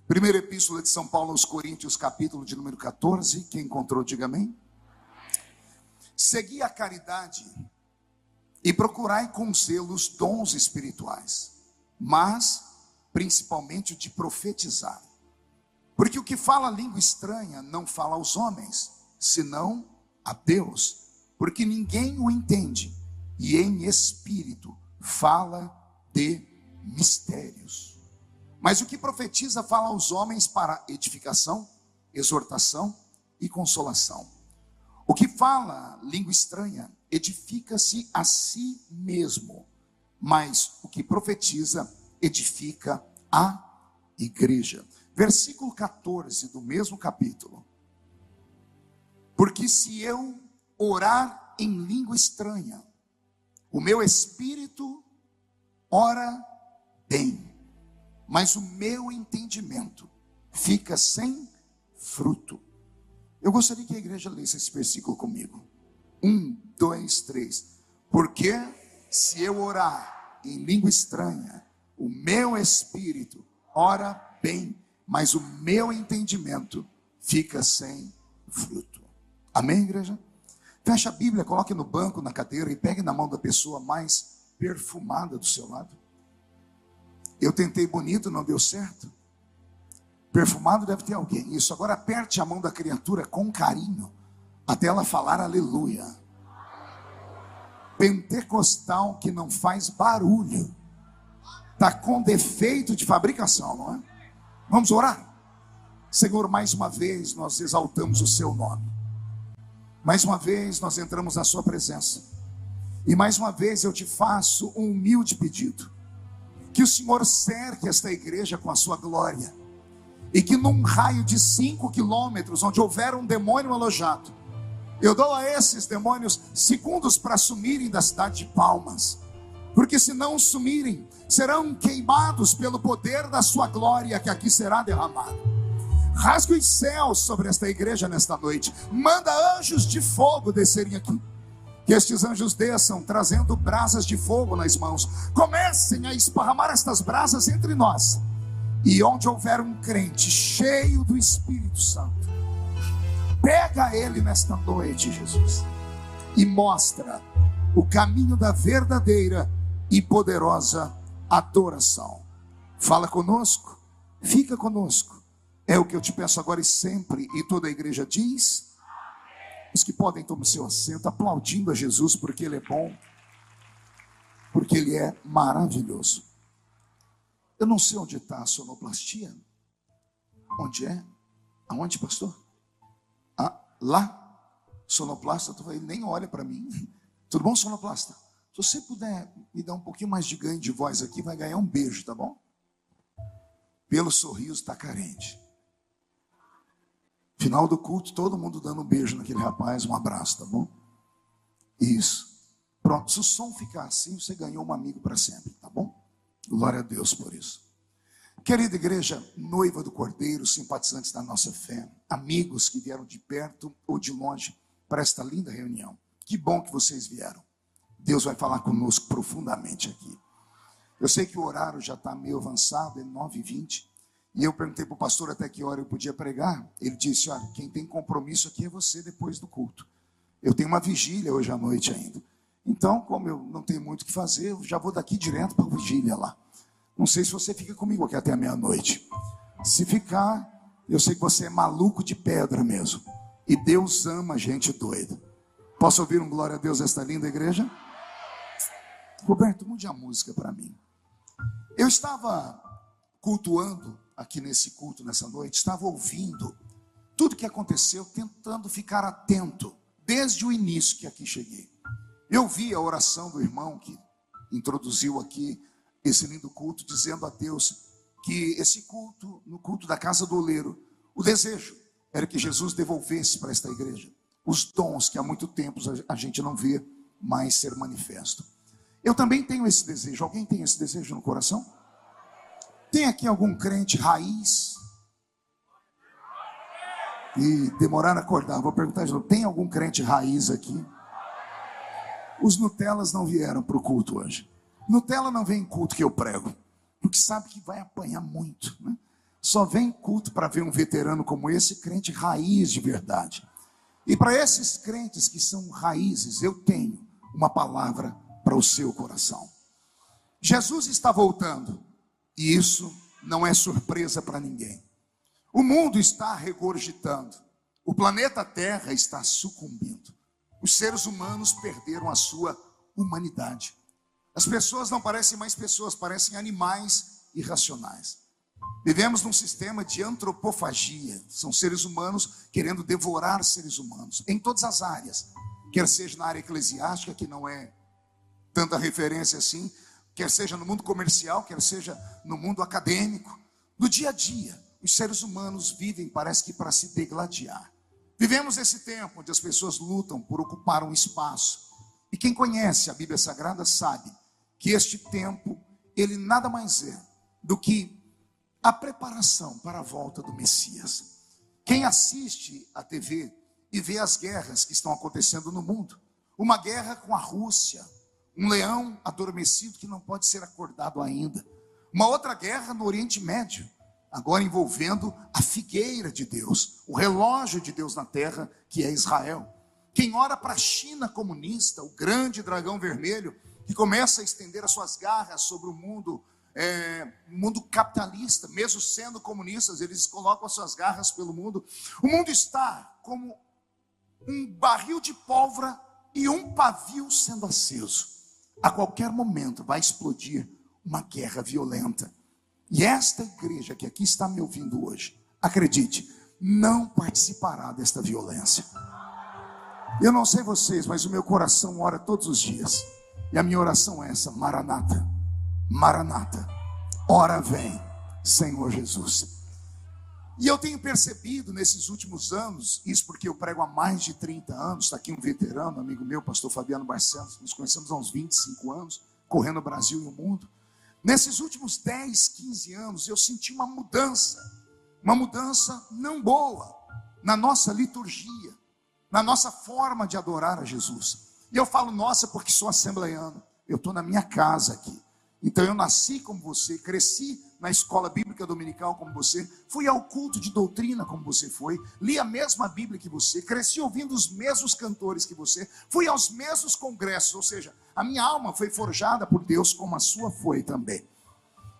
Primeira epístola de São Paulo aos Coríntios, capítulo de número 14. Quem encontrou, diga amém. Segui a caridade e procurai com zelo os dons espirituais, mas principalmente o de profetizar. Porque o que fala língua estranha não fala aos homens, senão a Deus, porque ninguém o entende, e em espírito fala de mistérios. Mas o que profetiza fala aos homens para edificação, exortação e consolação. O que fala língua estranha edifica-se a si mesmo, mas o que profetiza edifica a igreja. Versículo 14 do mesmo capítulo. Porque se eu orar em língua estranha, o meu espírito ora bem, mas o meu entendimento fica sem fruto. Eu gostaria que a igreja lesse esse versículo comigo. 1, 2, 3. Porque se eu orar em língua estranha, o meu espírito ora bem, mas o meu entendimento fica sem fruto. Amém, igreja? Feche a Bíblia, coloque no banco, na cadeira e pegue na mão da pessoa mais perfumada do seu lado. Eu tentei bonito, não deu certo. Perfumado deve ter alguém. Isso, agora aperte a mão da criatura com carinho, até ela falar aleluia. Pentecostal que não faz barulho, está com defeito de fabricação, não é? Vamos orar? Senhor, mais uma vez nós exaltamos o seu nome. Mais uma vez nós entramos na sua presença. E mais uma vez eu te faço um humilde pedido. Que o Senhor cerque esta igreja com a sua glória. E que num raio de 5 quilômetros, onde houver um demônio alojado, eu dou a esses demônios segundos para sumirem da cidade de Palmas. Porque se não sumirem, serão queimados pelo poder da sua glória que aqui será derramada. Rasgue os céus sobre esta igreja nesta noite. Manda anjos de fogo descerem aqui. Que estes anjos desçam trazendo brasas de fogo nas mãos. Comecem a esparramar estas brasas entre nós. E onde houver um crente cheio do Espírito Santo, pega ele nesta noite, Jesus, e mostra o caminho da verdadeira e poderosa adoração. Fala conosco, fica conosco. É o que eu te peço agora e sempre. E toda a igreja diz. Os que podem tomar seu assento, aplaudindo a Jesus, porque Ele é bom, porque Ele é maravilhoso. Eu não sei onde está a sonoplastia. Onde é? Aonde, pastor? Ah, lá. Sonoplasta, ele nem olha para mim. Tudo bom, sonoplasta? Se você puder me dar um pouquinho mais de ganho de voz aqui, vai ganhar um beijo, tá bom? Pelo sorriso está carente. Final do culto, todo mundo dando um beijo naquele rapaz, um abraço, tá bom? Isso. Pronto, se o som ficar assim, você ganhou um amigo para sempre, tá bom? Glória a Deus por isso. Querida igreja, noiva do Cordeiro, simpatizantes da nossa fé, amigos que vieram de perto ou de longe para esta linda reunião. Que bom que vocês vieram. Deus vai falar conosco profundamente aqui. Eu sei que o horário já está meio avançado, é 9h20. E eu perguntei para o pastor até que hora eu podia pregar. Ele disse, olha, quem tem compromisso aqui é você depois do culto. Eu tenho uma vigília hoje à noite ainda. Então, como eu não tenho muito o que fazer, eu já vou daqui direto para a vigília lá. Não sei se você fica comigo aqui até a meia-noite. Se ficar, eu sei que você é maluco de pedra mesmo. E Deus ama gente doida. Posso ouvir um glória a Deus esta linda igreja? Roberto, mude a música para mim. Eu estava cultuando aqui nesse culto, nessa noite, estava ouvindo tudo que aconteceu, tentando ficar atento, desde o início que aqui cheguei. Eu vi a oração do irmão que introduziu aqui esse lindo culto, dizendo a Deus que esse culto, no culto da casa do oleiro, o desejo era que Jesus devolvesse para esta igreja os dons que há muito tempo a gente não vê mais ser manifesto. Eu também tenho esse desejo. Alguém tem esse desejo no coração? Tem aqui algum crente raiz? E demorar a acordar, vou perguntar de novo. Tem algum crente raiz aqui? Os Nutelas não vieram para o culto hoje. Nutella não vem em culto que eu prego, porque sabe que vai apanhar muito, né? só vem culto para ver um veterano como esse, crente raiz de verdade. E para esses crentes que são raízes, eu tenho uma palavra para o seu coração. Jesus está voltando, e isso não é surpresa para ninguém. O mundo está regurgitando, o planeta Terra está sucumbindo. Os seres humanos perderam a sua humanidade. As pessoas não parecem mais pessoas, parecem animais irracionais. Vivemos num sistema de antropofagia. São seres humanos querendo devorar seres humanos, em todas as áreas. Quer seja na área eclesiástica, que não é tanta referência assim, quer seja no mundo comercial, quer seja no mundo acadêmico. No dia a dia, os seres humanos vivem, parece que para se degladiar. Vivemos esse tempo onde as pessoas lutam por ocupar um espaço. E quem conhece a Bíblia Sagrada sabe que este tempo, ele nada mais é do que a preparação para a volta do Messias. Quem assiste à TV e vê as guerras que estão acontecendo no mundo, uma guerra com a Rússia, um leão adormecido que não pode ser acordado ainda, uma outra guerra no Oriente Médio, agora envolvendo a figueira de Deus, o relógio de Deus na terra, que é Israel. Quem ora para a China comunista, o grande dragão vermelho, que começa a estender as suas garras sobre o mundo capitalista, mesmo sendo comunistas, eles colocam as suas garras pelo mundo. O mundo está como um barril de pólvora e um pavio sendo aceso. A qualquer momento vai explodir uma guerra violenta. E esta igreja que aqui está me ouvindo hoje, acredite, não participará desta violência. Eu não sei vocês, mas o meu coração ora todos os dias. E a minha oração é essa: Maranata, Maranata, ora vem, Senhor Jesus. E eu tenho percebido nesses últimos anos, isso porque eu prego há mais de 30 anos, está aqui um veterano, amigo meu, pastor Fabiano Barcelos, nos conhecemos há uns 25 anos, correndo o Brasil e o mundo. Nesses últimos 10, 15 anos, eu senti uma mudança não boa, na nossa liturgia, na nossa forma de adorar a Jesus. E eu falo nossa porque sou assembleiano, eu estou na minha casa aqui. Então eu nasci como você, cresci na escola bíblica dominical como você, fui ao culto de doutrina como você foi, li a mesma Bíblia que você, cresci ouvindo os mesmos cantores que você, fui aos mesmos congressos, ou seja, a minha alma foi forjada por Deus como a sua foi também.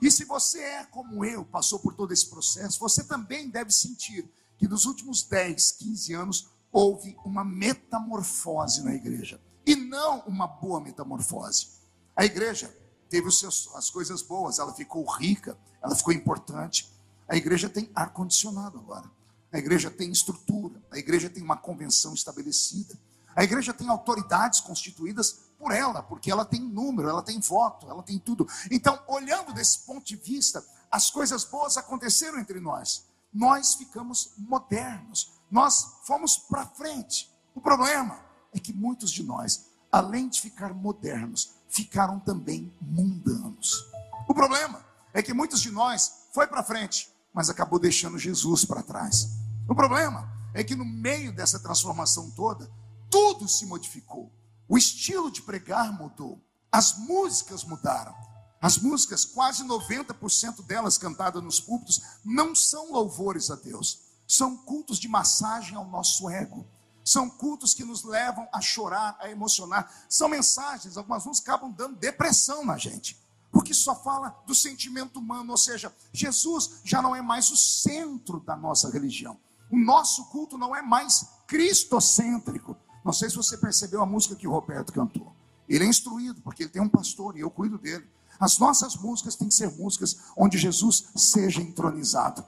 E se você é como eu, passou por todo esse processo, você também deve sentir que nos últimos 10, 15 anos houve uma metamorfose na igreja, e não uma boa metamorfose. A igreja teve as coisas boas, ela ficou rica, ela ficou importante. A igreja tem ar-condicionado agora, a igreja tem estrutura, a igreja tem uma convenção estabelecida, a igreja tem autoridades constituídas por ela, porque ela tem número, ela tem voto, ela tem tudo. Então, olhando desse ponto de vista, as coisas boas aconteceram entre nós. Nós ficamos modernos, nós fomos para frente. O problema é que muitos de nós, além de ficar modernos, ficaram também mundanos. O problema é que muitos de nós foi para frente, mas acabou deixando Jesus para trás. O problema é que no meio dessa transformação toda, tudo se modificou. O estilo de pregar mudou, as músicas mudaram. As músicas, quase 90% delas cantadas nos púlpitos, não são louvores a Deus, são cultos de massagem ao nosso ego. São cultos que nos levam a chorar, a emocionar. São mensagens, algumas músicas acabam dando depressão na gente, porque só fala do sentimento humano, ou seja, Jesus já não é mais o centro da nossa religião. O nosso culto não é mais cristocêntrico. Não sei se você percebeu a música que o Roberto cantou. Ele é instruído, porque ele tem um pastor e eu cuido dele. As nossas músicas têm que ser músicas onde Jesus seja entronizado.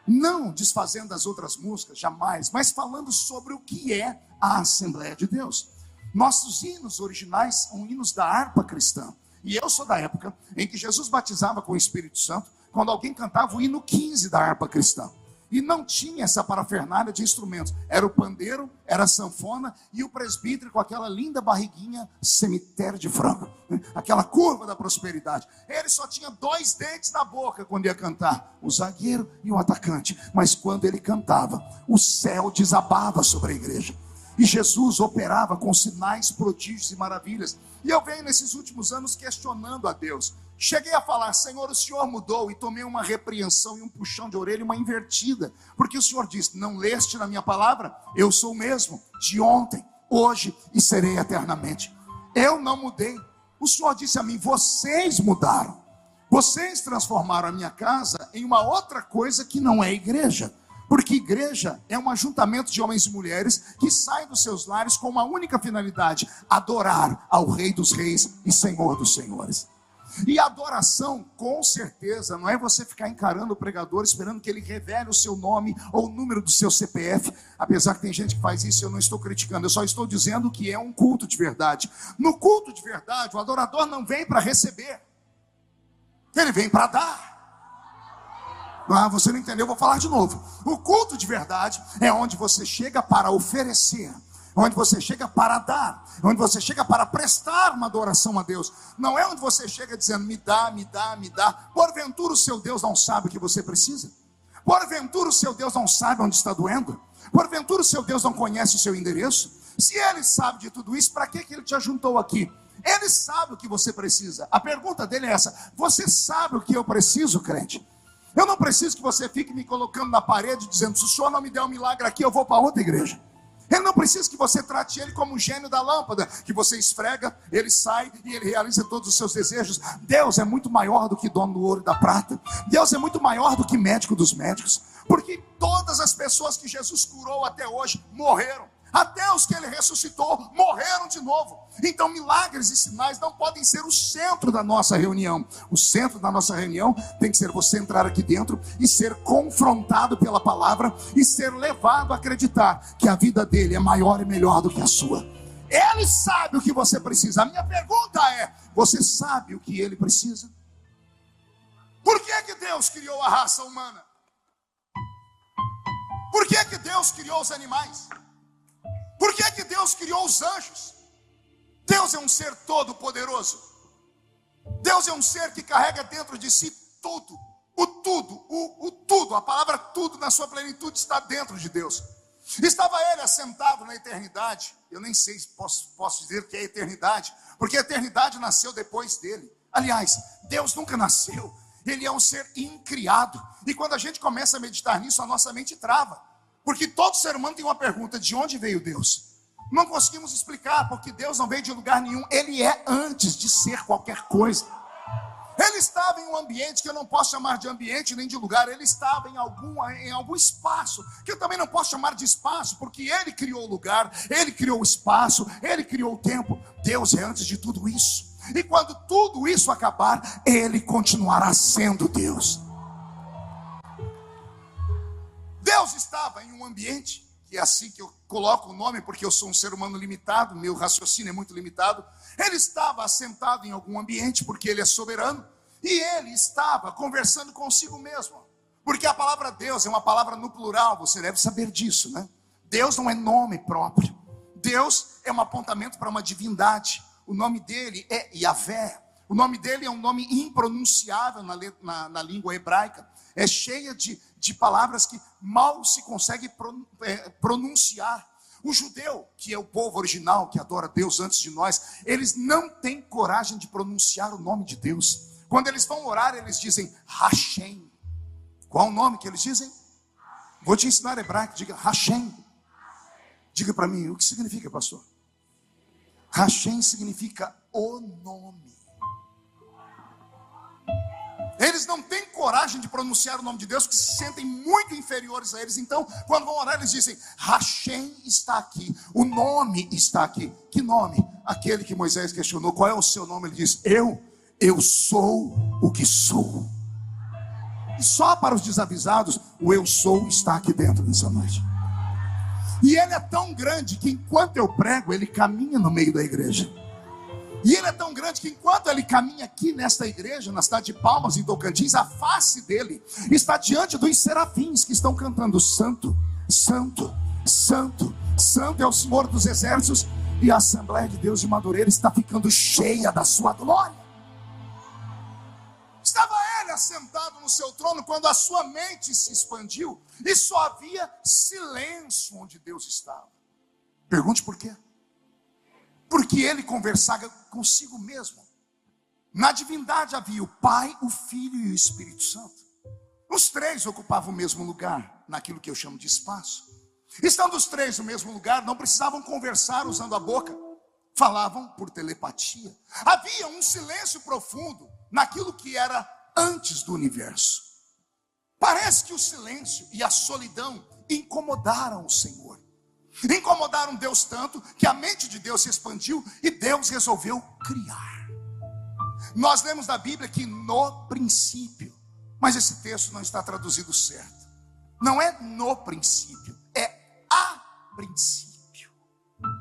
Não desfazendo as outras músicas, jamais, mas falando sobre o que é a Assembleia de Deus. Nossos hinos originais são hinos da harpa cristã. E eu sou da época em que Jesus batizava com o Espírito Santo, quando alguém cantava o hino 15 da harpa cristã. E não tinha essa parafernália de instrumentos. Era o pandeiro, era a sanfona e o presbítero com aquela linda barriguinha cemitério de frango, né? Aquela curva da prosperidade. Ele só tinha 2 dentes na boca quando ia cantar, o zagueiro e o atacante. Mas quando ele cantava, o céu desabava sobre a igreja. E Jesus operava com sinais, prodígios e maravilhas. E eu venho nesses últimos anos questionando a Deus. Cheguei a falar: Senhor, o Senhor mudou, e tomei uma repreensão e um puxão de orelha, uma invertida, porque o Senhor disse: não leste na minha palavra? Eu sou o mesmo, de ontem, hoje e serei eternamente. Eu não mudei. O Senhor disse a mim: vocês mudaram, vocês transformaram a minha casa em uma outra coisa que não é igreja. Porque igreja é um ajuntamento de homens e mulheres que saem dos seus lares com uma única finalidade: adorar ao Rei dos Reis e Senhor dos Senhores. E adoração, com certeza, não é você ficar encarando o pregador esperando que ele revele o seu nome ou o número do seu CPF. Apesar que tem gente que faz isso, eu não estou criticando, eu só estou dizendo que é um culto de verdade. No culto de verdade, o adorador não vem para receber, ele vem para dar. Ah, você não entendeu, eu vou falar de novo. O culto de verdade é onde você chega para oferecer, onde você chega para dar, onde você chega para prestar uma adoração a Deus. Não é onde você chega dizendo: me dá, me dá, me dá. Porventura o seu Deus não sabe o que você precisa? Porventura o seu Deus não sabe onde está doendo? Porventura o seu Deus não conhece o seu endereço? Se ele sabe de tudo isso, para que ele te ajuntou aqui? Ele sabe o que você precisa. A pergunta dele é essa: você sabe o que eu preciso, crente? Eu não preciso que você fique me colocando na parede dizendo: se o senhor não me der um milagre aqui, eu vou para outra igreja. Ele não precisa que você trate ele como um gênio da lâmpada, que você esfrega, ele sai e ele realiza todos os seus desejos. Deus é muito maior do que dono do ouro e da prata. Deus é muito maior do que médico dos médicos. Porque todas as pessoas que Jesus curou até hoje morreram. Até os que ele ressuscitou morreram de novo. Então milagres e sinais não podem ser o centro da nossa reunião. O centro da nossa reunião tem que ser você entrar aqui dentro e ser confrontado pela palavra e ser levado a acreditar que a vida dele é maior e melhor do que a sua. Ele sabe o que você precisa. A minha pergunta é: você sabe o que ele precisa? Por que Deus criou a raça humana? Por que Deus criou os animais? Por que Deus criou os anjos? Deus é um ser todo poderoso. Deus é um ser que carrega dentro de si tudo. O tudo, a palavra tudo na sua plenitude está dentro de Deus. Estava ele assentado na eternidade. Eu nem sei se posso dizer que é eternidade, porque a eternidade nasceu depois dele. Aliás, Deus nunca nasceu. Ele é um ser incriado. E quando a gente começa a meditar nisso, a nossa mente trava. Porque todo ser humano tem uma pergunta: de onde veio Deus? Não conseguimos explicar, porque Deus não veio de lugar nenhum. Ele é antes de ser qualquer coisa. Ele estava em um ambiente que eu não posso chamar de ambiente nem de lugar. Ele estava em algum espaço, que eu também não posso chamar de espaço, porque ele criou o lugar, ele criou o espaço, ele criou o tempo. Deus é antes de tudo isso. E quando tudo isso acabar, ele continuará sendo Deus. Deus estava em um ambiente, que é assim que eu coloco o nome, porque eu sou um ser humano limitado, meu raciocínio é muito limitado. Ele estava assentado em algum ambiente, porque ele é soberano, e ele estava conversando consigo mesmo. Porque a palavra Deus é uma palavra no plural, você deve saber disso, né? Deus não é nome próprio. Deus é um apontamento para uma divindade. O nome dele é Yahvé. O nome dele é um nome impronunciável na língua hebraica. É cheia de palavras que mal se consegue pronunciar. O judeu, que é o povo original, que adora Deus antes de nós, eles não têm coragem de pronunciar o nome de Deus. Quando eles vão orar, eles dizem Hashem. Qual o nome que eles dizem? Vou te ensinar hebraico, diga Hashem. Diga para mim, o que significa, pastor? Hashem significa o nome. Eles não têm coragem de pronunciar o nome de Deus, porque se sentem muito inferiores a eles. Então, quando vão orar, eles dizem Hashem está aqui, o nome está aqui. Que nome? Aquele que Moisés questionou: qual é o seu nome? Ele diz: eu sou o que sou. E só para os desavisados, o eu sou está aqui dentro nessa noite. E ele é tão grande que enquanto eu prego, ele caminha no meio da igreja. E ele é tão grande que enquanto ele caminha aqui nesta igreja, na cidade de Palmas, em Tocantins, a face dele está diante dos serafins que estão cantando Santo, Santo, Santo, Santo é o Senhor dos Exércitos. E a Assembleia de Deus de Madureira está ficando cheia da sua glória. Estava ele assentado no seu trono quando a sua mente se expandiu e só havia silêncio onde Deus estava. Pergunte por quê? Porque ele conversava consigo mesmo. Na divindade havia o Pai, o Filho e o Espírito Santo. Os três ocupavam o mesmo lugar, naquilo que eu chamo de espaço. Estando os três no mesmo lugar, não precisavam conversar usando a boca, falavam por telepatia. Havia um silêncio profundo naquilo que era antes do universo. Parece que o silêncio e a solidão incomodaram o Senhor. Incomodaram Deus tanto que a mente de Deus se expandiu e Deus resolveu criar. Nós lemos na Bíblia que no princípio, mas esse texto não está traduzido certo. Não é no princípio, é a princípio.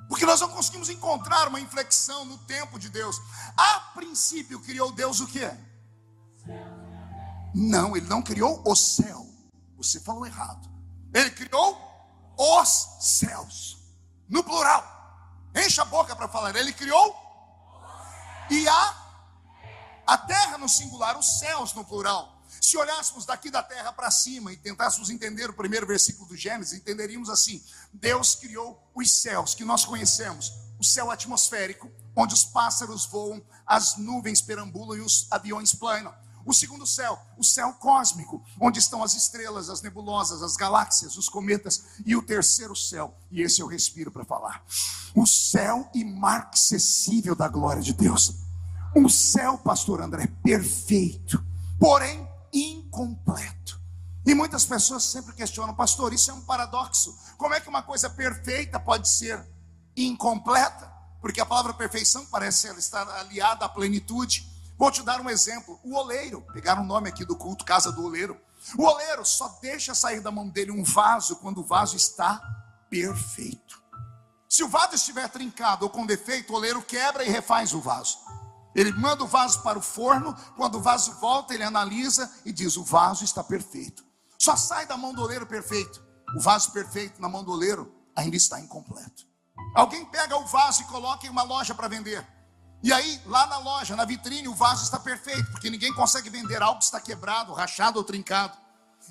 Porque nós não conseguimos encontrar uma inflexão no tempo de Deus. A princípio criou Deus o quê? Não, ele não criou o céu. Você falou errado. Ele criou os céus. No plural. Enche a boca para falar. Ele criou e a terra no singular, os céus no plural. Se olhássemos daqui da terra para cima e tentássemos entender o primeiro versículo do Gênesis, entenderíamos assim: Deus criou os céus que nós conhecemos, o céu atmosférico, onde os pássaros voam, as nuvens perambulam e os aviões planam. O segundo céu, o céu cósmico, onde estão as estrelas, as nebulosas, as galáxias, os cometas. E o terceiro céu, e esse eu respiro para falar, o céu imarcessível da glória de Deus. Um céu, pastor André, perfeito, porém incompleto. E muitas pessoas sempre questionam: pastor, isso é um paradoxo. Como é que uma coisa perfeita pode ser incompleta? Porque a palavra perfeição parece estar aliada à plenitude. Vou te dar um exemplo. O oleiro, pegaram o nome aqui do culto, casa do oleiro. O oleiro só deixa sair da mão dele um vaso quando o vaso está perfeito. Se o vaso estiver trincado ou com defeito, o oleiro quebra e refaz o vaso. Ele manda o vaso para o forno. Quando o vaso volta, ele analisa e diz: o vaso está perfeito. Só sai da mão do oleiro perfeito. O vaso perfeito na mão do oleiro ainda está incompleto. Alguém pega o vaso e coloca em uma loja para vender. E aí, lá na loja, na vitrine, o vaso está perfeito, porque ninguém consegue vender algo que está quebrado, rachado ou trincado.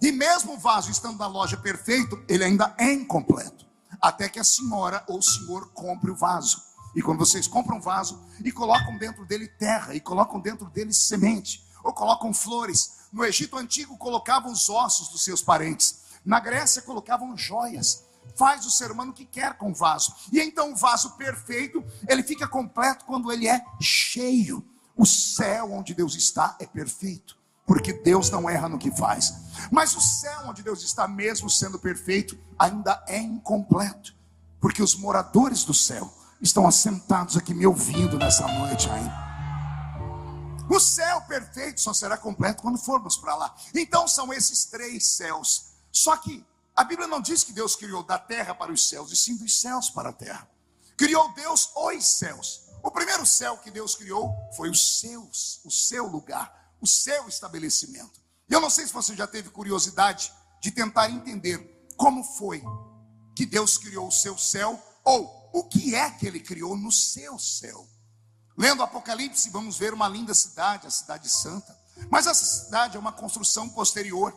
E mesmo o vaso estando na loja perfeito, ele ainda é incompleto. Até que a senhora ou o senhor compre o vaso. E quando vocês compram um vaso e colocam dentro dele terra, e colocam dentro dele semente, ou colocam flores. No Egito antigo colocavam os ossos dos seus parentes. Na Grécia colocavam joias. Faz o ser humano o que quer com o vaso. E então o vaso perfeito, ele fica completo quando ele é cheio. O céu onde Deus está é perfeito, porque Deus não erra no que faz. Mas o céu onde Deus está, mesmo sendo perfeito, ainda é incompleto, porque os moradores do céu estão assentados aqui me ouvindo nessa noite ainda. O céu perfeito só será completo quando formos para lá. Então são esses três céus. Só que a Bíblia não diz que Deus criou da terra para os céus, e sim dos céus para a terra. Criou Deus os céus. O primeiro céu que Deus criou foi os seus, o seu lugar, o seu estabelecimento. Eu não sei se você já teve curiosidade de tentar entender como foi que Deus criou o seu céu, ou o que é que ele criou no seu céu. Lendo Apocalipse, vamos ver uma linda cidade, a cidade santa. Mas essa cidade é uma construção posterior.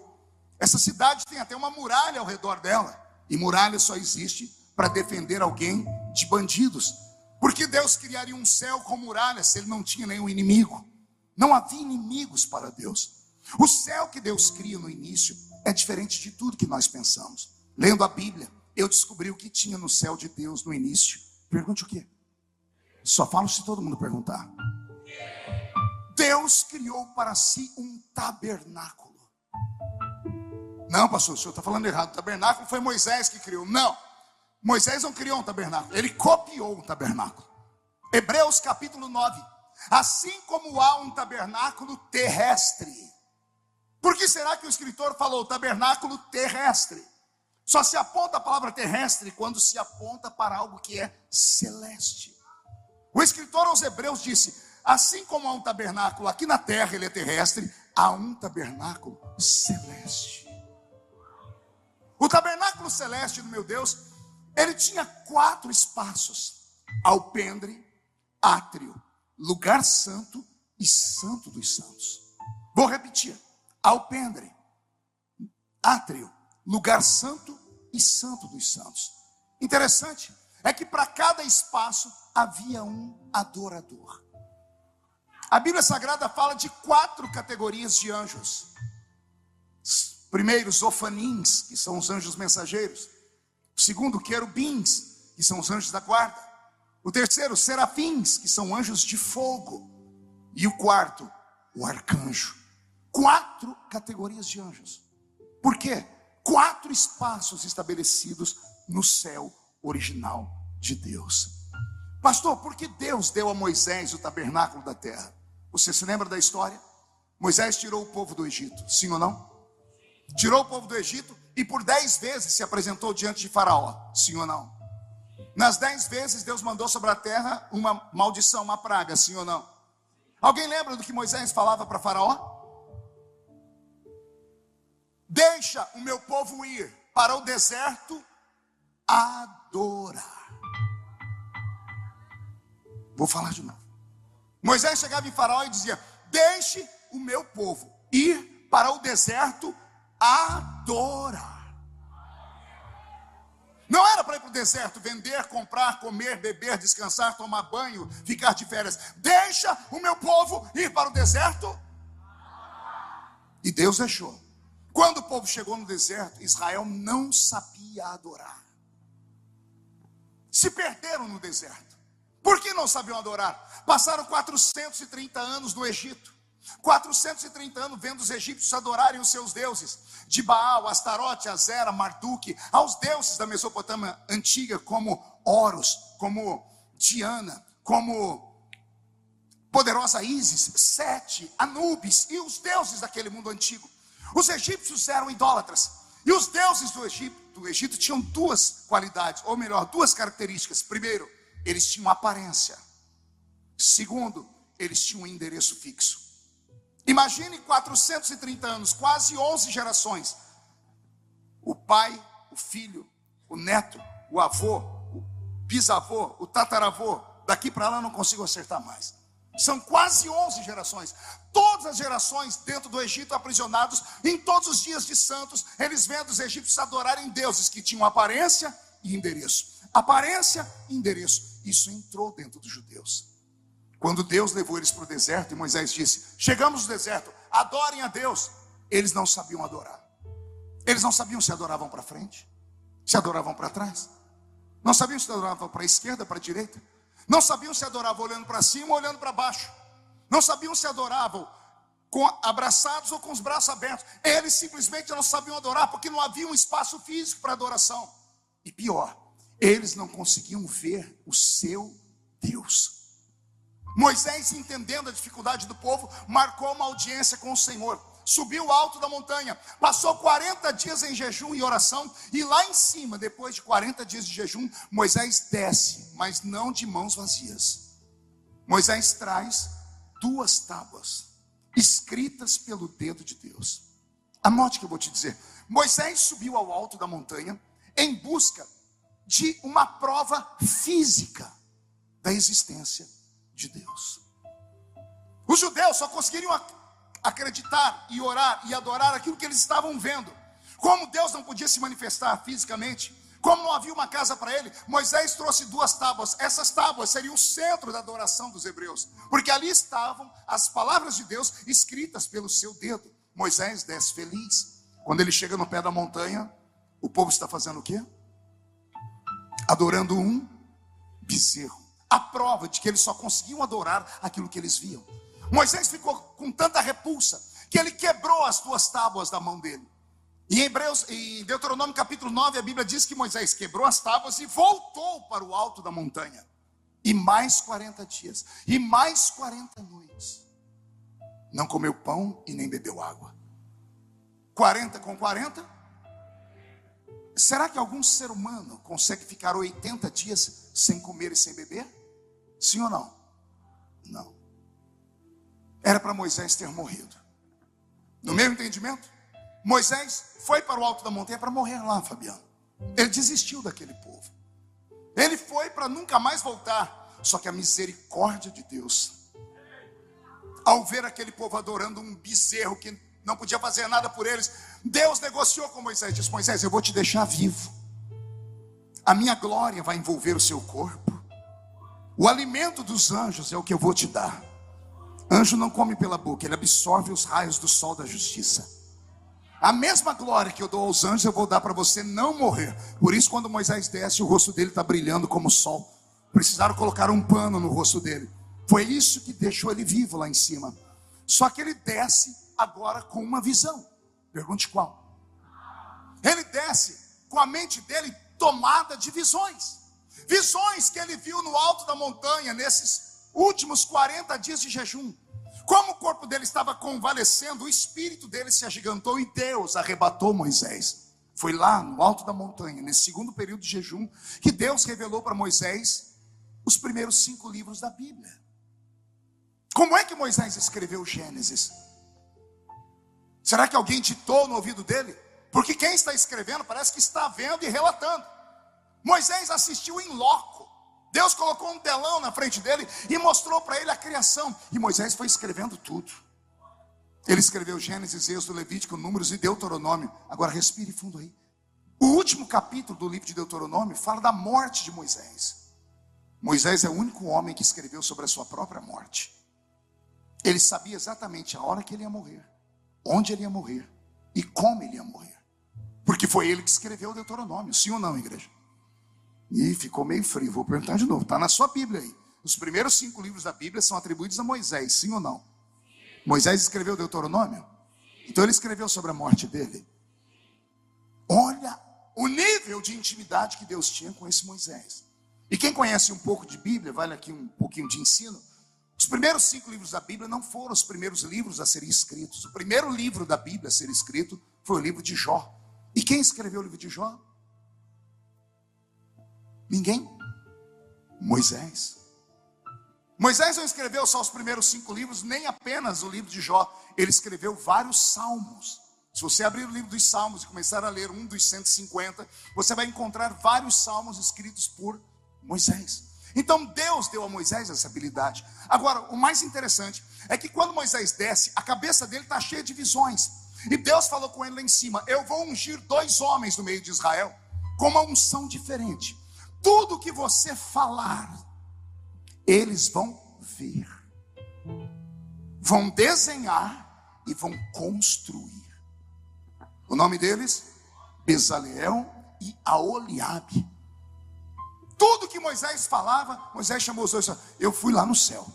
Essa cidade tem até uma muralha ao redor dela. E muralha só existe para defender alguém de bandidos. Porque Deus criaria um céu com muralhas se ele não tinha nenhum inimigo? Não havia inimigos para Deus. O céu que Deus cria no início é diferente de tudo que nós pensamos. Lendo a Bíblia, eu descobri o que tinha no céu de Deus no início. Pergunte o quê? Só falo se todo mundo perguntar. Deus criou para si um tabernáculo. Não, pastor, o senhor está falando errado. O tabernáculo foi Moisés que criou. Não, Moisés não criou um tabernáculo, ele copiou um tabernáculo. Hebreus capítulo 9. Assim como há um tabernáculo terrestre. Por que será que o escritor falou tabernáculo terrestre? Só se aponta a palavra terrestre quando se aponta para algo que é celeste. O escritor aos Hebreus disse: assim como há um tabernáculo aqui na terra, ele é terrestre, há um tabernáculo celeste. O tabernáculo celeste do meu Deus, ele tinha 4 espaços: alpendre, átrio, lugar santo e santo dos santos. Vou repetir: alpendre, átrio, lugar santo e santo dos santos. Interessante é que para cada espaço havia um adorador. A Bíblia Sagrada fala de 4 categorias de anjos. Primeiro, os ofanins, que são os anjos mensageiros. O segundo, querubins, que são os anjos da guarda. O terceiro, serafins, que são anjos de fogo. E o quarto, o arcanjo. 4 categorias de anjos. Por quê? 4 espaços estabelecidos no céu original de Deus. Pastor, por que Deus deu a Moisés o tabernáculo da terra? Você se lembra da história? Moisés tirou o povo do Egito, sim ou não? Tirou o povo do Egito e por 10 vezes se apresentou diante de Faraó, sim ou não? Nas 10 vezes Deus mandou sobre a terra uma maldição, uma praga, sim ou não? Alguém lembra do que Moisés falava para Faraó? Deixa o meu povo ir para o deserto adorar. Vou falar de novo. Moisés chegava em Faraó e dizia: deixe o meu povo ir para o deserto adorar. Não era para ir para o deserto vender, comprar, comer, beber, descansar, tomar banho, ficar de férias. Deixa o meu povo ir para o deserto. E Deus deixou. Quando o povo chegou no deserto, Israel não sabia adorar. Se perderam no deserto. Por que não sabiam adorar? Passaram 430 anos no Egito. 430 anos vendo os egípcios adorarem os seus deuses. De Baal, Astarote, Azera, Marduk. Aos deuses da Mesopotâmia antiga, como Horus, como Diana, como poderosa Ísis, Sete, Anubis e os deuses daquele mundo antigo. Os egípcios eram idólatras. E os deuses do Egito tinham 2 qualidades, ou melhor, 2 características. Primeiro, eles tinham aparência. Segundo, eles tinham um endereço fixo. Imagine 430 anos, quase 11 gerações. O pai, o filho, o neto, o avô, o bisavô, o tataravô. Daqui para lá eu não consigo acertar mais. São quase 11 gerações. Todas as gerações dentro do Egito aprisionados. Em todos os dias de santos, eles vendo os egípcios adorarem deuses que tinham aparência e endereço. Aparência e endereço. Isso entrou dentro dos judeus. Quando Deus levou eles para o deserto e Moisés disse: chegamos no deserto, adorem a Deus. Eles não sabiam adorar. Eles não sabiam se adoravam para frente, se adoravam para trás. Não sabiam se adoravam para a esquerda, para a direita. Não sabiam se adoravam olhando para cima ou olhando para baixo. Não sabiam se adoravam abraçados ou com os braços abertos. Eles simplesmente não sabiam adorar porque não havia um espaço físico para adoração. E pior, eles não conseguiam ver o seu Deus. Moisés, entendendo a dificuldade do povo, marcou uma audiência com o Senhor. Subiu o alto da montanha, passou 40 dias em jejum e oração. E lá em cima, depois de 40 dias de jejum, Moisés desce, mas não de mãos vazias. Moisés traz 2 tábuas, escritas pelo dedo de Deus. Anote o que eu vou te dizer. Moisés subiu ao alto da montanha em busca de uma prova física da existência de Deus. Os judeus só conseguiriam acreditar e orar e adorar aquilo que eles estavam vendo. Como Deus não podia se manifestar fisicamente, como não havia uma casa para ele, Moisés trouxe 2 tábuas. Essas tábuas seriam o centro da adoração dos hebreus, porque ali estavam as palavras de Deus escritas pelo seu dedo. Moisés desce feliz. Quando ele chega no pé da montanha, o povo está fazendo o quê? Adorando um bezerro. A prova de que eles só conseguiam adorar aquilo que eles viam. Moisés ficou com tanta repulsa que ele quebrou as 2 tábuas da mão dele. E em Deuteronômio capítulo 9, a Bíblia diz que Moisés quebrou as tábuas e voltou para o alto da montanha. E mais 40 dias, e mais 40 noites, não comeu pão e nem bebeu água. 40 com 40? Será que algum ser humano consegue ficar 80 dias sem comer e sem beber? Sim ou não? Não. Era para Moisés ter morrido. No meu entendimento, Moisés foi para o alto da montanha para morrer lá, Fabiano. Ele desistiu daquele povo. Ele foi para nunca mais voltar. Só que a misericórdia de Deus, ao ver aquele povo adorando um bezerro que não podia fazer nada por eles, Deus negociou com Moisés. Disse: Moisés, eu vou te deixar vivo. A minha glória vai envolver o seu corpo. O alimento dos anjos é o que eu vou te dar. Anjo não come pela boca, ele absorve os raios do sol da justiça. A mesma glória que eu dou aos anjos, eu vou dar para você não morrer. Por isso, quando Moisés desce, o rosto dele está brilhando como o sol. Precisaram colocar um pano no rosto dele. Foi isso que deixou ele vivo lá em cima. Só que ele desce agora com uma visão. Pergunte qual? Ele desce com a mente dele tomada de visões. Visões que ele viu no alto da montanha nesses últimos 40 dias de jejum. Como o corpo dele estava convalescendo, o espírito dele se agigantou e Deus arrebatou Moisés. Foi lá no alto da montanha, nesse segundo período de jejum, que Deus revelou para Moisés os primeiros 5 livros da Bíblia. Como é que Moisés escreveu Gênesis? Será que alguém ditou no ouvido dele? Porque quem está escrevendo parece que está vendo e relatando. Moisés assistiu em loco. Deus colocou um telão na frente dele e mostrou para ele a criação. E Moisés foi escrevendo tudo. Ele escreveu Gênesis, Êxodo, Levítico, Números e Deuteronômio. Agora respire fundo aí. O último capítulo do livro de Deuteronômio fala da morte de Moisés. Moisés é o único homem que escreveu sobre a sua própria morte. Ele sabia exatamente a hora que ele ia morrer, onde ele ia morrer e como ele ia morrer. Porque foi ele que escreveu o Deuteronômio. Sim ou não, igreja? E ficou meio frio, vou perguntar de novo. Está na sua Bíblia aí. Os primeiros 5 livros da Bíblia são atribuídos a Moisés, sim ou não? Moisés escreveu o Deuteronômio? Então ele escreveu sobre a morte dele. Olha o nível de intimidade que Deus tinha com esse Moisés. E quem conhece um pouco de Bíblia, vale aqui um pouquinho de ensino. Os primeiros 5 livros da Bíblia não foram os primeiros livros a serem escritos. O primeiro livro da Bíblia a ser escrito foi o livro de Jó. E quem escreveu o livro de Jó? Ninguém? Moisés. Moisés não escreveu só os primeiros 5 livros, nem apenas o livro de Jó. Ele escreveu vários salmos. Se você abrir o livro dos Salmos e começar a ler um dos 150, você vai encontrar vários salmos escritos por Moisés. Então Deus deu a Moisés essa habilidade. Agora, o mais interessante é que quando Moisés desce, a cabeça dele está cheia de visões. E Deus falou com ele lá em cima: eu vou ungir 2 homens no meio de Israel com uma unção diferente. Tudo que você falar, eles vão ver, vão desenhar e vão construir. O nome deles, Bezaleel e Aholiabe. Tudo que Moisés falava, Moisés chamou os 2. Eu fui lá no céu.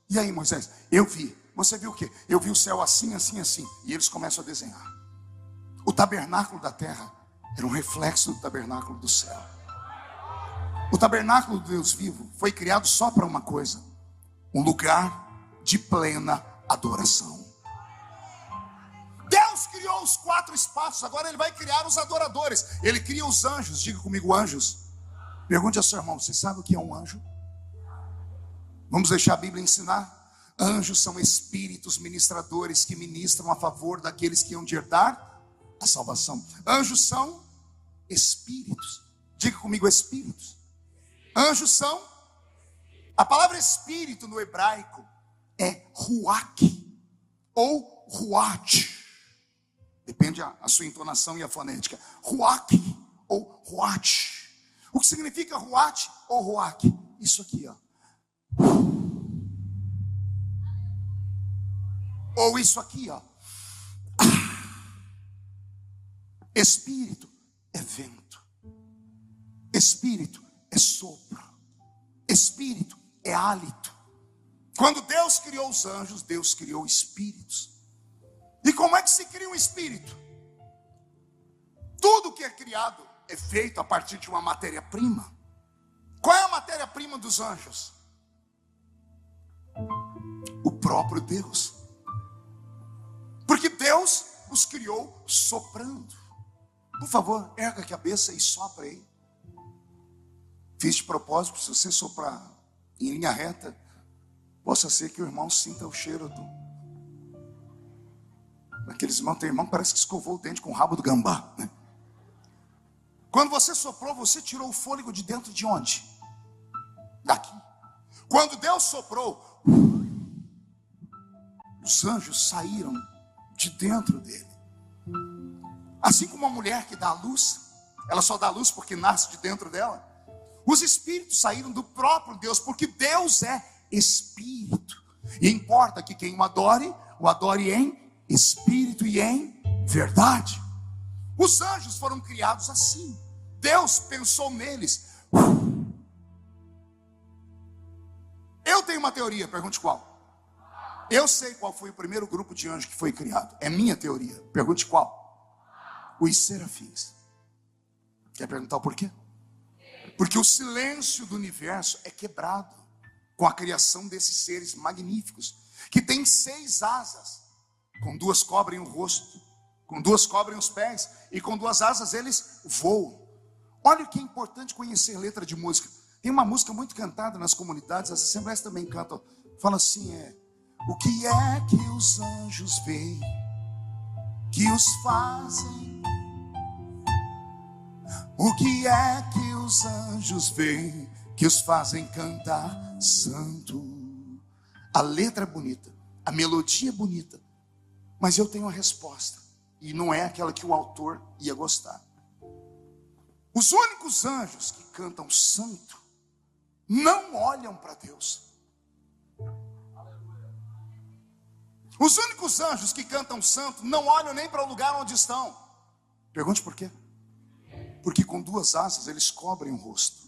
E aí, Moisés? Eu vi. Você viu o quê? Eu vi o céu assim, assim, assim. E eles começam a desenhar. O tabernáculo da terra era um reflexo do tabernáculo do céu. O tabernáculo do Deus vivo foi criado só para uma coisa: um lugar de plena adoração. Deus criou os 4 espaços, agora ele vai criar os adoradores. Ele cria os anjos. Diga comigo, anjos. Pergunte ao seu irmão: você sabe o que é um anjo? Vamos deixar a Bíblia ensinar. Anjos são espíritos ministradores que ministram a favor daqueles que hão de herdar a salvação. Anjos são espíritos. Diga comigo, espíritos. Anjos são. A palavra espírito no hebraico é ruach ou ruach. Depende a sua entonação e a fonética. Ruach ou ruach. O que significa ruach ou ruach? Isso aqui, ó. Ou isso aqui, ó. Espírito é vento. Espírito é sopro. Espírito é hálito. Quando Deus criou os anjos, Deus criou espíritos. E como é que se cria um espírito? Tudo que é criado é feito a partir de uma matéria-prima. Qual é a matéria-prima dos anjos? O próprio Deus. Porque Deus os criou soprando. Por favor, erga a cabeça e sopra aí. Fiz de propósito, se você soprar em linha reta, possa ser que o irmão sinta o cheiro daqueles irmãos. Tem irmão que parece que escovou o dente com o rabo do gambá, né? Quando você soprou, você tirou o fôlego de dentro de onde? Daqui. Quando Deus soprou, os anjos saíram de dentro dele. Assim como uma mulher que dá a luz, ela só dá a luz porque nasce de dentro dela. Os espíritos saíram do próprio Deus, porque Deus é espírito. E importa que quem o adore em espírito e em verdade. Os anjos foram criados assim. Deus pensou neles. Eu tenho uma teoria, pergunte qual. Eu sei qual foi o primeiro grupo de anjos que foi criado. É minha teoria, pergunte qual. Os serafins. Quer perguntar o porquê? Porque o silêncio do universo é quebrado com a criação desses seres magníficos, que têm 6 asas, com 2 cobrem o rosto, com 2 cobrem os pés, e com 2 asas eles voam. Olha o que é importante conhecer letra de música. Tem uma música muito cantada nas comunidades, as assembleias também cantam, fala assim, o que é que os anjos veem, que os fazem? O que é que os anjos veem, que os fazem cantar santo? A letra é bonita, a melodia é bonita, mas eu tenho a resposta, e não é aquela que o autor ia gostar. Os únicos anjos que cantam santo não olham para Deus. Os únicos anjos que cantam santo não olham nem para o lugar onde estão. Pergunte por quê? Porque com 2 asas eles cobrem o rosto.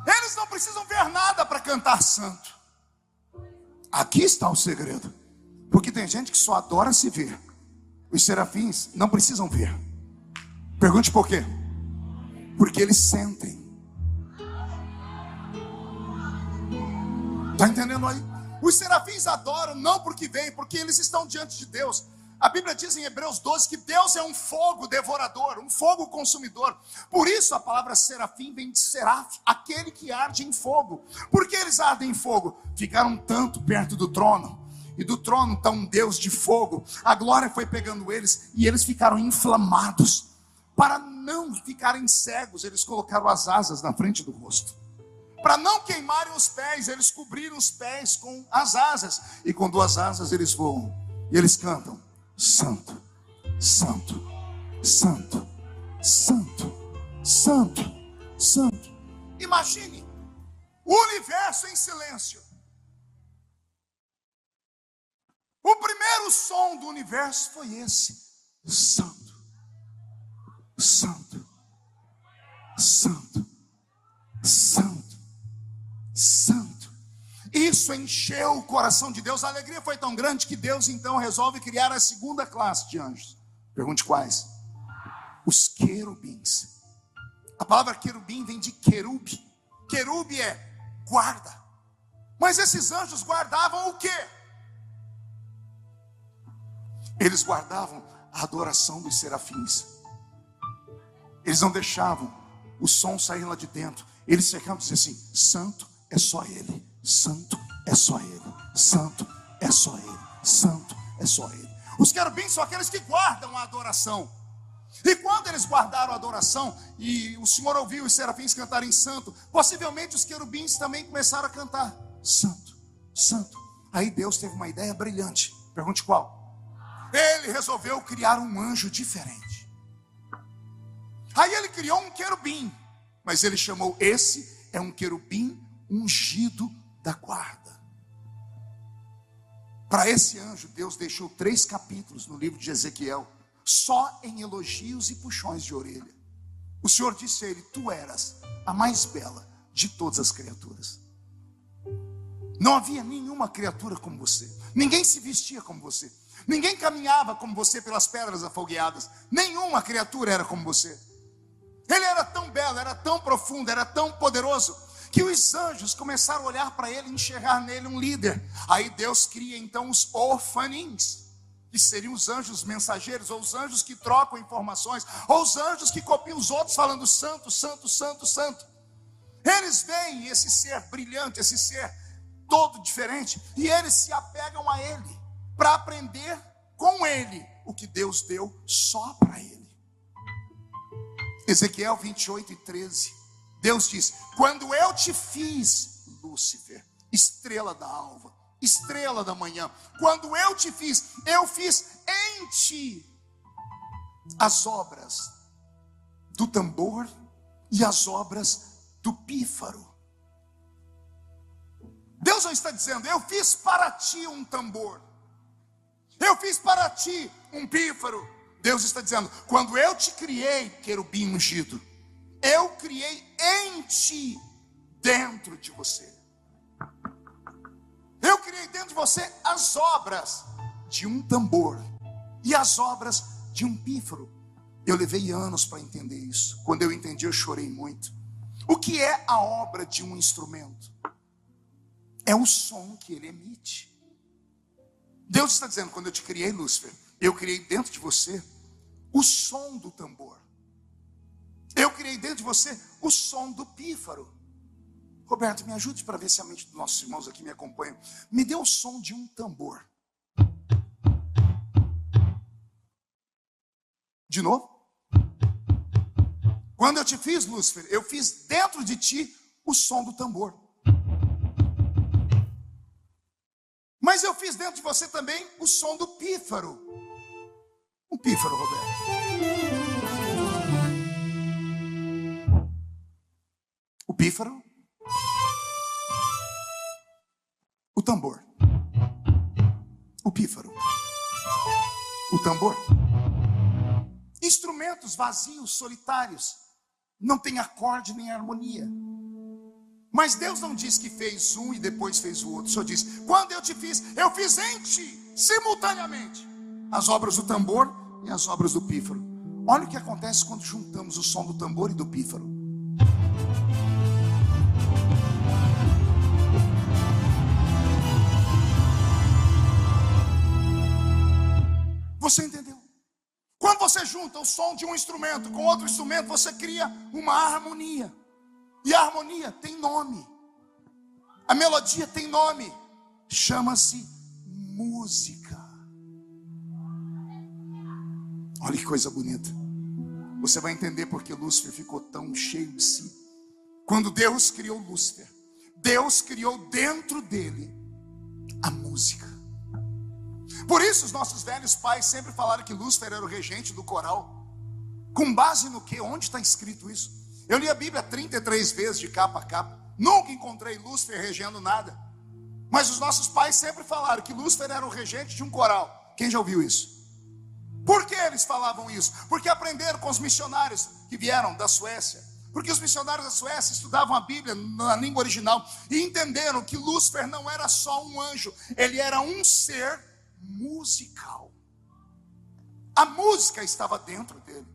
Eles não precisam ver nada para cantar santo. Aqui está o segredo. Porque tem gente que só adora se ver. Os serafins não precisam ver. Pergunte por quê? Porque eles sentem. Está entendendo aí? Os serafins adoram não porque veem, porque eles estão diante de Deus. A Bíblia diz em Hebreus 12 que Deus é um fogo devorador, um fogo consumidor. Por isso a palavra serafim vem de seraf, aquele que arde em fogo. Por que eles ardem em fogo? Ficaram tanto perto do trono, e do trono está um Deus de fogo. A glória foi pegando eles, e eles ficaram inflamados. Para não ficarem cegos, eles colocaram as asas na frente do rosto. Para não queimarem os pés, eles cobriram os pés com as asas. E com 2 asas eles voam. E eles cantam: santo, santo, santo, santo, santo, santo. Imagine o universo em silêncio. O primeiro som do universo foi esse: santo, santo, santo, santo, santo. Isso encheu o coração de Deus. A alegria foi tão grande que Deus então resolve criar a 2ª classe de anjos. Pergunte quais? Os querubins. A palavra querubim vem de querube. Querube é guarda. Mas esses anjos guardavam o quê? Eles guardavam a adoração dos serafins. Eles não deixavam o som sair lá de dentro. Eles cercavam e diziam assim: santo é só Ele, santo é só Ele, santo é só Ele, santo é só Ele. Os querubins são aqueles que guardam a adoração. E quando eles guardaram a adoração, e o Senhor ouviu os serafins cantarem santo, possivelmente os querubins também começaram a cantar santo, santo. Aí Deus teve uma ideia brilhante. Pergunte qual? Ele resolveu criar um anjo diferente. Aí ele criou um querubim, mas ele chamou esse é um querubim ungido da guarda. Para esse anjo Deus deixou 3 capítulos no livro de Ezequiel, só em elogios e puxões de orelha. O Senhor disse a ele: tu eras a mais bela de todas as criaturas. Não havia nenhuma criatura como você. Ninguém se vestia como você. Ninguém caminhava como você pelas pedras afogueadas. Nenhuma criatura era como você. Ele era tão belo, era tão profundo, era tão poderoso, que os anjos começaram a olhar para ele e enxergar nele um líder. Aí Deus cria então os orfanins, que seriam os anjos mensageiros, ou os anjos que trocam informações, ou os anjos que copiam os outros falando santo, santo, santo, santo. Eles veem esse ser brilhante, esse ser todo diferente, e eles se apegam a ele, para aprender com ele o que Deus deu só para ele. Ezequiel 28:13, Deus diz: quando eu te fiz, Lúcifer, estrela da alva, estrela da manhã, quando eu te fiz, eu fiz em ti as obras do tambor e as obras do pífaro. Deus não está dizendo: eu fiz para ti um tambor, eu fiz para ti um pífaro. Deus está dizendo: quando eu te criei, querubim ungido, eu criei em ti, dentro de você. Eu criei dentro de você as obras de um tambor e as obras de um pífaro. Eu levei anos para entender isso. Quando eu entendi, eu chorei muito. O que é a obra de um instrumento? É o som que ele emite. Deus está dizendo: quando eu te criei, Lúcifer, eu criei dentro de você o som do tambor. Eu criei dentro de você o som do pífaro. Roberto, me ajude para ver se a mente dos nossos irmãos aqui me acompanha. Me dê o som de um tambor. De novo. Quando eu te fiz, Lúcifer, eu fiz dentro de ti o som do tambor. Mas eu fiz dentro de você também o som do pífaro. O pífaro, Roberto. O pífaro. O tambor. O pífaro. O tambor. Instrumentos vazios, solitários, não tem acorde nem harmonia. Mas Deus não diz que fez um e depois fez o outro. Só diz: quando eu te fiz, eu fiz em ti, simultaneamente, as obras do tambor e as obras do pífaro. Olha o que acontece quando juntamos o som do tambor e do pífaro. Você entendeu? Quando você junta o som de um instrumento com outro instrumento, você cria uma harmonia. E a harmonia tem nome. A melodia tem nome. Chama-se música. Olha que coisa bonita. Você vai entender porque Lúcifer ficou tão cheio de si. Quando Deus criou Lúcifer, Deus criou dentro dele a música. Por isso os nossos velhos pais sempre falaram que Lúcifer era o regente do coral. Com base no quê? Onde está escrito isso? Eu li a Bíblia 33 vezes de capa a capa. Nunca encontrei Lúcifer regendo nada. Mas os nossos pais sempre falaram que Lúcifer era o regente de um coral. Quem já ouviu isso? Por que eles falavam isso? Porque aprenderam com os missionários que vieram da Suécia. Porque os missionários da Suécia estudavam a Bíblia na língua original e entenderam que Lúcifer não era só um anjo, ele era um ser musical. A música estava dentro dele.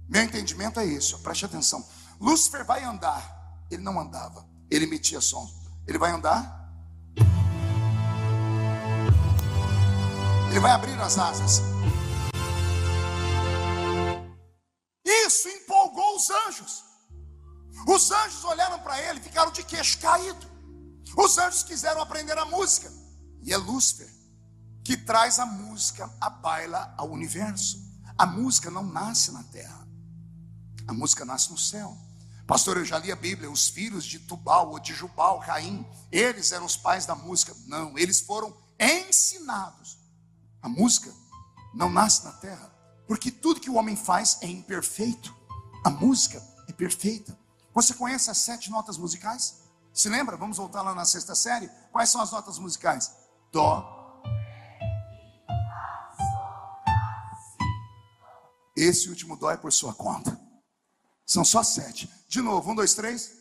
Meu entendimento é isso, preste atenção. Lúcifer vai andar, ele não andava, ele emitia som. Ele vai andar, ele vai abrir as asas. Isso empolgou os anjos. Os anjos olharam para ele e ficaram de queixo caído. Os anjos quiseram aprender a música. E é Lúcifer que traz a música, a baila ao universo. A música não nasce na terra, a música nasce no céu. Pastor, eu já li a Bíblia, os filhos de Tubal ou de Jubal, Caim, eles eram os pais da música. Não, eles foram ensinados. A música não nasce na terra, porque tudo que o homem faz é imperfeito. A música é perfeita. Você conhece as 7 notas musicais? Se lembra? Vamos voltar lá na 6ª série. Quais são as notas musicais? Dó. Esse último dó é por sua conta. São só 7. De novo, 1, 2, 3.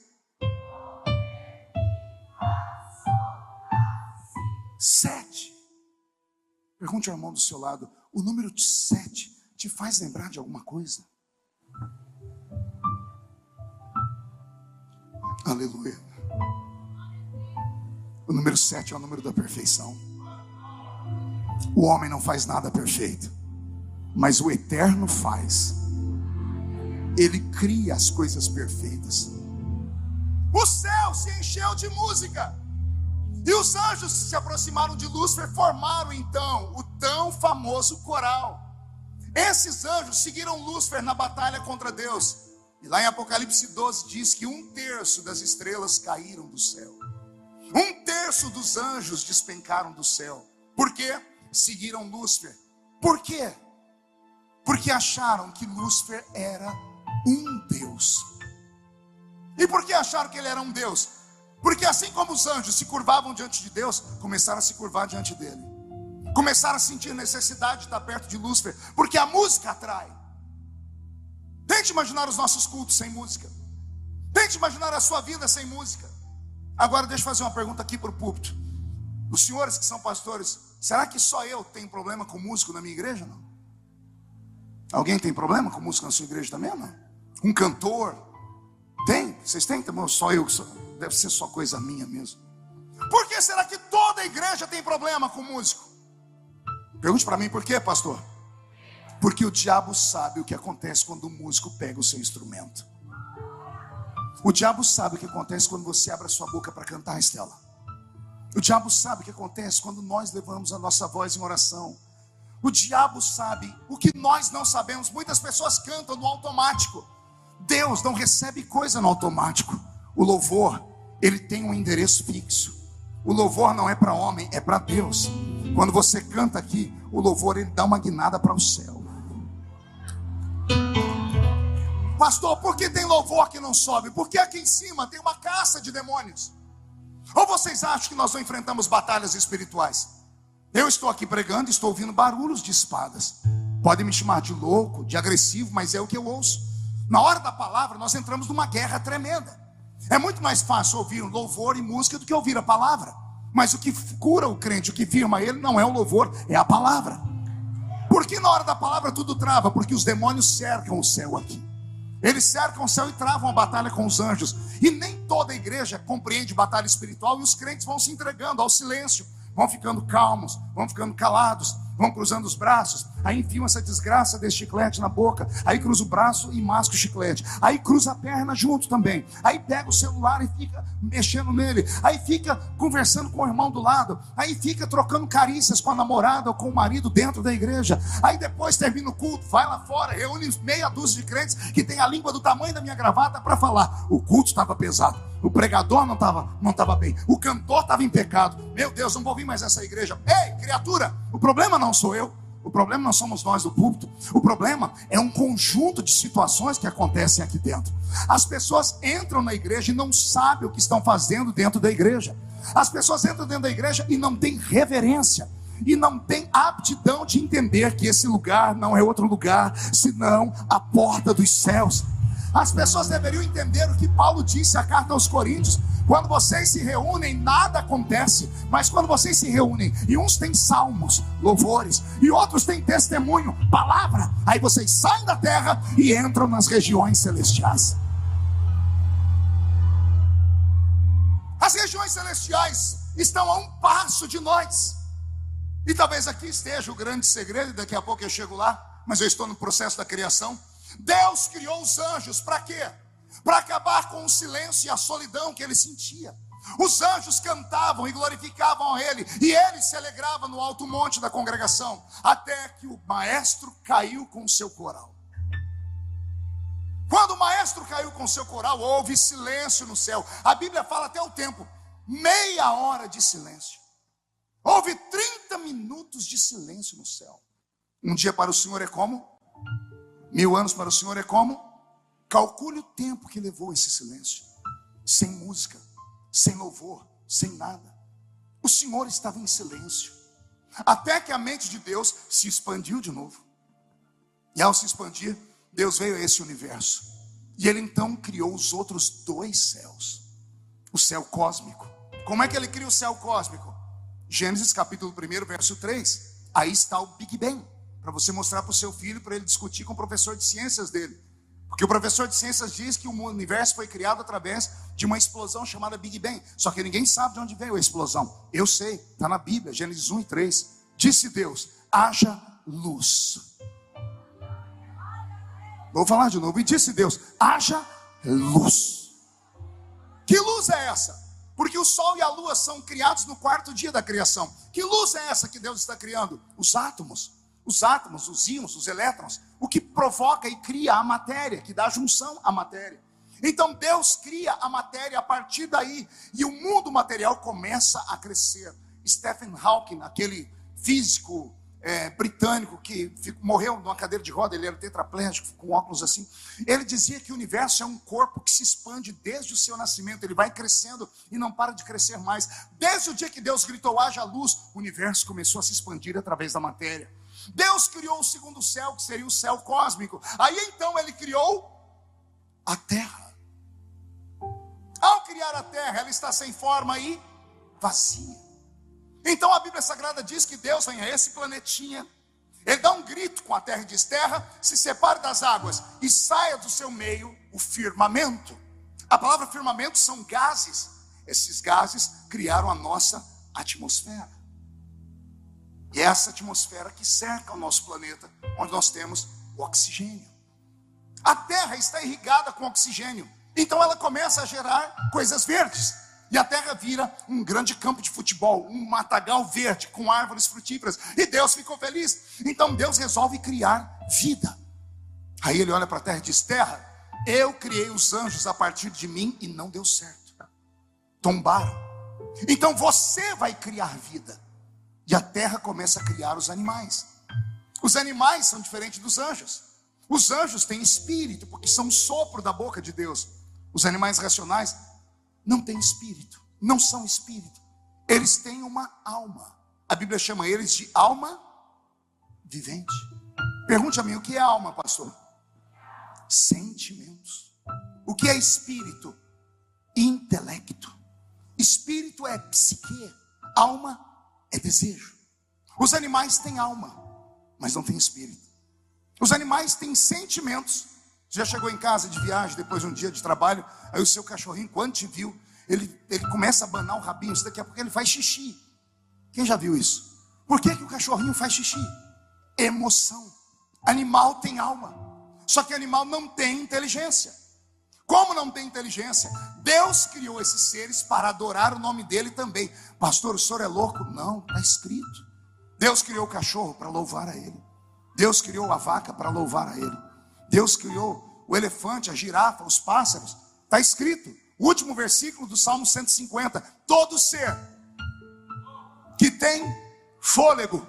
7. Pergunte ao irmão do seu lado: o número 7 te faz lembrar de alguma coisa? Aleluia. O número 7 é o número da perfeição. O homem não faz nada perfeito, mas o Eterno faz. Ele cria as coisas perfeitas. O céu se encheu de música. E os anjos se aproximaram de Lúcifer, formaram então o tão famoso coral. Esses anjos seguiram Lúcifer na batalha contra Deus. E lá em Apocalipse 12 diz que 1/3 das estrelas caíram do céu. 1/3 dos anjos despencaram do céu. Por quê? Seguiram Lúcifer. Por quê? Porque acharam que Lúcifer era um Deus. E por que acharam que ele era um Deus? Porque assim como os anjos se curvavam diante de Deus, começaram a se curvar diante dele. Começaram a sentir necessidade de estar perto de Lúcifer, porque a música atrai. Tente imaginar os nossos cultos sem música. Tente imaginar a sua vida sem música. Agora deixa eu fazer uma pergunta aqui para o púlpito. Os senhores que são pastores, será que só eu tenho problema com músico na minha igreja? Não? Alguém tem problema com música na sua igreja também? Não? Um cantor? Tem? Vocês têm? Só eu? Deve ser só coisa minha mesmo. Por que será que toda a igreja tem problema com músico? Pergunte para mim por quê, pastor? Porque o diabo sabe o que acontece quando o músico pega o seu instrumento. O diabo sabe o que acontece quando você abre a sua boca para cantar, Estela. O diabo sabe o que acontece quando nós levamos a nossa voz em oração. O diabo sabe o que nós não sabemos. Muitas pessoas cantam no automático. Deus não recebe coisa no automático. O louvor, ele tem um endereço fixo. O louvor não é para homem, é para Deus. Quando você canta aqui, o louvor ele dá uma guinada para o céu. Pastor, por que tem louvor que não sobe? Porque aqui em cima tem uma caça de demônios. Ou vocês acham que nós não enfrentamos batalhas espirituais? Eu estou aqui pregando e estou ouvindo barulhos de espadas. Podem me chamar de louco, de agressivo, mas é o que eu ouço. Na hora da palavra nós entramos numa guerra tremenda. É muito mais fácil ouvir louvor e música do que ouvir a palavra. Mas o que cura o crente, o que firma ele, não é o louvor, é a palavra. Por que na hora da palavra tudo trava? Porque os demônios cercam o céu aqui. Eles cercam o céu e travam a batalha com os anjos. E nem toda a igreja compreende batalha espiritual. E os crentes vão se entregando ao silêncio. Vão ficando calmos, vão ficando calados, vão cruzando os braços. Aí enfiam essa desgraça desse chiclete na boca. Aí cruza o braço e masca o chiclete. Aí cruza a perna junto também. Aí pega o celular e fica mexendo nele. Aí fica conversando com o irmão do lado. Aí fica trocando carícias com a namorada ou com o marido dentro da igreja. Aí depois termina o culto, vai lá fora, reúne meia dúzia de crentes que tem a língua do tamanho da minha gravata para falar. O culto estava pesado. O pregador não estava bem. O cantor estava em pecado. Meu Deus, não vou vir mais essa igreja. Ei, criatura, o problema não sou eu. O problema não somos nós do púlpito. O problema é um conjunto de situações que acontecem aqui dentro. As pessoas entram na igreja e não sabem o que estão fazendo dentro da igreja. As pessoas entram dentro da igreja e não têm reverência. E não tem aptidão de entender que esse lugar não é outro lugar senão a porta dos céus. As pessoas deveriam entender o que Paulo disse na carta aos Coríntios: quando vocês se reúnem, nada acontece. Mas quando vocês se reúnem, e uns têm salmos, louvores, e outros têm testemunho, palavra, aí vocês saem da terra e entram nas regiões celestiais. As regiões celestiais estão a um passo de nós. E talvez aqui esteja o grande segredo, e daqui a pouco eu chego lá, mas eu estou no processo da criação. Deus criou os anjos para quê? Para acabar com o silêncio e a solidão que ele sentia. Os anjos cantavam e glorificavam a ele, e ele se alegrava no alto monte da congregação, até que o maestro caiu com o seu coral. Quando o maestro caiu com o seu coral, houve silêncio no céu. A Bíblia fala até o tempo, 30 minutos de silêncio. Houve 30 minutos de silêncio no céu. Um dia para o Senhor é como? 1000 anos para o Senhor é como? Calcule o tempo que levou esse silêncio. Sem música, sem louvor, sem nada. O Senhor estava em silêncio. Até que a mente de Deus se expandiu de novo. E ao se expandir, Deus veio a esse universo. E ele então criou os outros 2 céus. O céu cósmico. Como é que ele cria o céu cósmico? Gênesis capítulo 1, verso 3. Aí está o Big Bang. Para você mostrar para o seu filho, para ele discutir com o professor de ciências dele. Porque o professor de ciências diz que o universo foi criado através de uma explosão chamada Big Bang. Só que ninguém sabe de onde veio a explosão. Eu sei, está na Bíblia, Gênesis 1 e 3. Disse Deus, haja luz. Vou falar de novo. E disse Deus, haja luz. Que luz é essa? Porque o sol e a lua são criados no 4º dia da criação. Que luz é essa que Deus está criando? Os átomos. Os átomos, os íons, os elétrons, o que provoca e cria a matéria, que dá junção à matéria. Então Deus cria a matéria a partir daí, e o mundo material começa a crescer. Stephen Hawking, aquele físico britânico que morreu numa cadeira de roda, ele era tetraplégico, com óculos assim. Ele dizia que o universo é um corpo que se expande desde o seu nascimento, ele vai crescendo e não para de crescer mais. Desde o dia que Deus gritou, haja luz, o universo começou a se expandir através da matéria. Deus criou o segundo céu, que seria o céu cósmico. Aí então ele criou a terra. Ao criar a terra, ela está sem forma e vazia. Então a Bíblia Sagrada diz que Deus vem a esse planetinha, ele dá um grito com a terra e diz, terra, se separe das águas e saia do seu meio o firmamento. A palavra firmamento são gases. Esses gases criaram a nossa atmosfera. E é essa atmosfera que cerca o nosso planeta, onde nós temos o oxigênio. A terra está irrigada com oxigênio, então ela começa a gerar coisas verdes. E a terra vira um grande campo de futebol, um matagal verde com árvores frutíferas. E Deus ficou feliz. Então Deus resolve criar vida. Aí ele olha para a terra e diz, terra, eu criei os anjos a partir de mim e não deu certo. Tombaram. Então você vai criar vida. E a terra começa a criar os animais. Os animais são diferentes dos anjos. Os anjos têm espírito, porque são um sopro da boca de Deus. Os animais racionais não têm espírito, não são espírito. Eles têm uma alma. A Bíblia chama eles de alma vivente. Pergunte a mim, o que é alma, pastor? Sentimentos. O que é espírito? Intelecto. Espírito é psique, alma é desejo. Os animais têm alma, mas não têm espírito. Os animais têm sentimentos. Você já chegou em casa de viagem, depois de um dia de trabalho, aí o seu cachorrinho, quando te viu, ele começa a abanar o rabinho, daqui a pouco ele faz xixi. Quem já viu isso? Por que o cachorrinho faz xixi? Emoção. Animal tem alma, só que animal não tem inteligência. Como não tem inteligência? Deus criou esses seres para adorar o nome dele também. Pastor, o senhor é louco? Não, está escrito. Deus criou o cachorro para louvar a ele. Deus criou a vaca para louvar a ele. Deus criou o elefante, a girafa, os pássaros. Está escrito, o último versículo do Salmo 150. Todo ser que tem fôlego,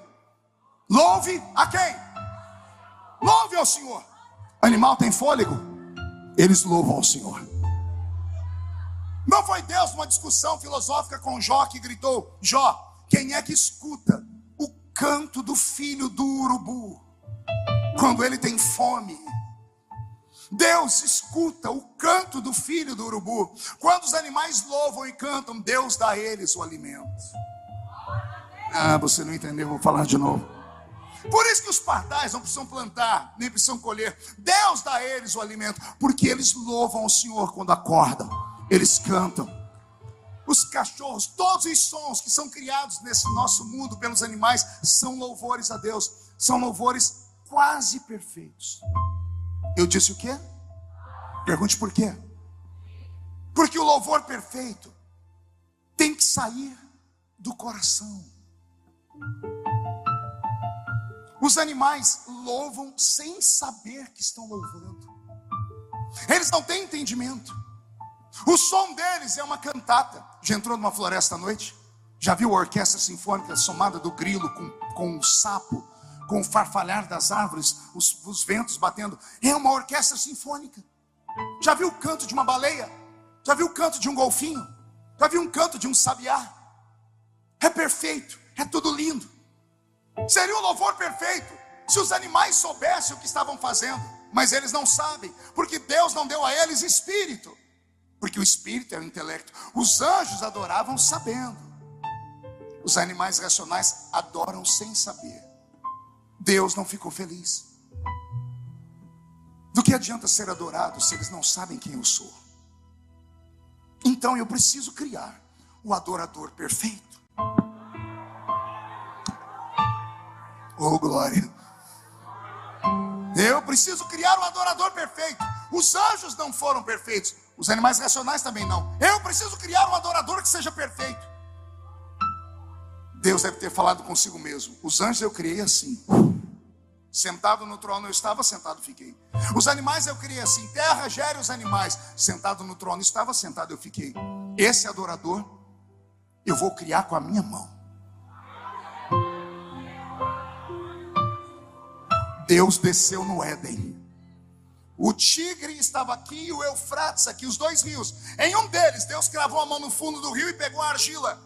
louve a quem? Louve ao Senhor. Animal tem fôlego, eles louvam ao Senhor. Não foi Deus numa discussão filosófica com Jó que gritou, Jó, quem é que escuta o canto do filho do urubu quando ele tem fome? Deus escuta o canto do filho do urubu. Quando os animais louvam e cantam, Deus dá a eles o alimento. Ah, você não entendeu, vou falar de novo. Por isso que os pardais não precisam plantar, nem precisam colher. Deus dá a eles o alimento, porque eles louvam o Senhor quando acordam. Eles cantam. Os cachorros, todos os sons que são criados nesse nosso mundo pelos animais, são louvores a Deus. São louvores quase perfeitos. Eu disse o quê? Pergunte por quê? Porque o louvor perfeito tem que sair do coração. Os animais louvam sem saber que estão louvando. Eles não têm entendimento. O som deles é uma cantata. Já entrou numa floresta à noite? Já viu a orquestra sinfônica somada do grilo com o sapo, com o farfalhar das árvores, os ventos batendo? É uma orquestra sinfônica. Já viu o canto de uma baleia? Já viu o canto de um golfinho? Já viu um canto de um sabiá? É perfeito, é tudo lindo. Seria um louvor perfeito se os animais soubessem o que estavam fazendo, mas eles não sabem, porque Deus não deu a eles espírito, porque o espírito é o intelecto. Os anjos adoravam sabendo, os animais racionais adoram sem saber. Deus não ficou feliz. Do que adianta ser adorado se eles não sabem quem eu sou? Então eu preciso criar o adorador perfeito. Oh, glória. Eu preciso criar um adorador perfeito. Os anjos não foram perfeitos, os animais racionais também não. Eu preciso criar um adorador que seja perfeito. Deus deve ter falado consigo mesmo. Os anjos eu criei assim. Sentado no trono eu estava, sentado fiquei. Os animais eu criei assim. Terra gere os animais. Sentado no trono estava, sentado eu fiquei. Esse adorador eu vou criar com a minha mão. Deus desceu no Éden. O Tigre estava aqui e o Eufrates aqui, os dois rios. Em um deles, Deus cravou a mão no fundo do rio e pegou a argila.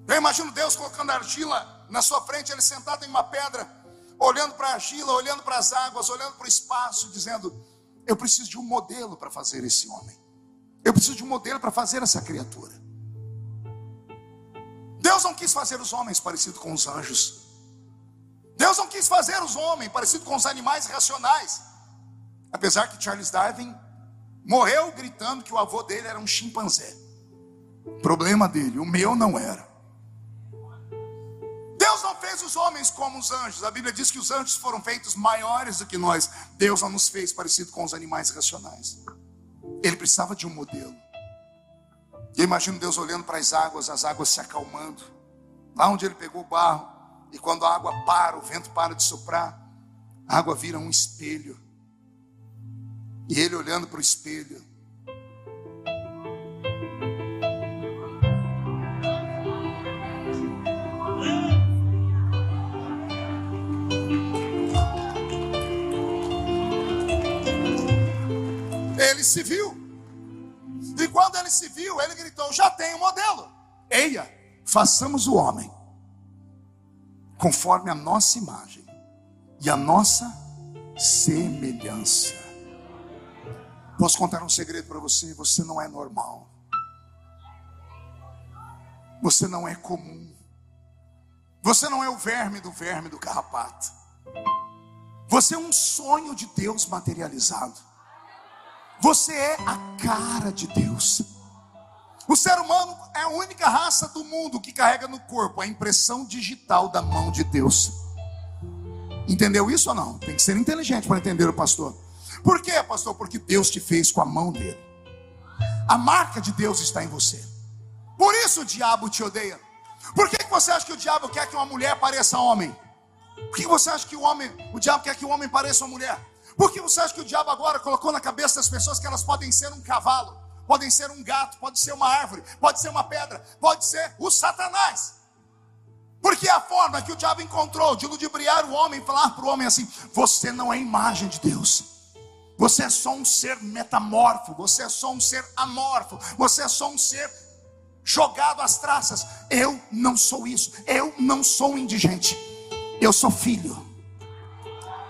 Eu imagino Deus colocando a argila na sua frente, ele sentado em uma pedra, olhando para a argila, olhando para as águas, olhando para o espaço, dizendo: eu preciso de um modelo para fazer esse homem. Eu preciso de um modelo para fazer essa criatura. Deus não quis fazer os homens parecidos com os anjos. Deus não quis fazer os homens parecidos com os animais racionais. Apesar que Charles Darwin morreu gritando que o avô dele era um chimpanzé. Problema dele, o meu não era. Deus não fez os homens como os anjos. A Bíblia diz que os anjos foram feitos maiores do que nós. Deus não nos fez parecido com os animais racionais. Ele precisava de um modelo. E eu imagino Deus olhando para as águas se acalmando. Lá onde ele pegou o barro. E quando a água para, o vento para de soprar, a água vira um espelho. E ele olhando para o espelho. Ele se viu. E quando ele se viu, ele gritou: já tenho modelo. Eia, façamos o homem conforme a nossa imagem e a nossa semelhança. Posso contar um segredo para você? Você não é normal. Você não é comum. Você não é o verme do carrapato. Você é um sonho de Deus materializado. Você é a cara de Deus. O ser humano é a única raça do mundo que carrega no corpo a impressão digital da mão de Deus. Entendeu isso ou não? Tem que ser inteligente para entender o pastor. Por quê, pastor? Porque Deus te fez com a mão dele. A marca de Deus está em você. Por isso o diabo te odeia. Por que você acha que o diabo quer que uma mulher pareça homem? Por que você acha que o diabo quer que o homem pareça uma mulher? Por que você acha que o diabo agora colocou na cabeça das pessoas que elas podem ser um cavalo, podem ser um gato, pode ser uma árvore, pode ser uma pedra, pode ser o Satanás? Porque é a forma que o diabo encontrou de ludibriar o homem, falar para o homem assim: você não é imagem de Deus. Você é só um ser metamorfo, você é só um ser amorfo, você é só um ser jogado às traças. Eu não sou isso, eu não sou um indigente, eu sou filho.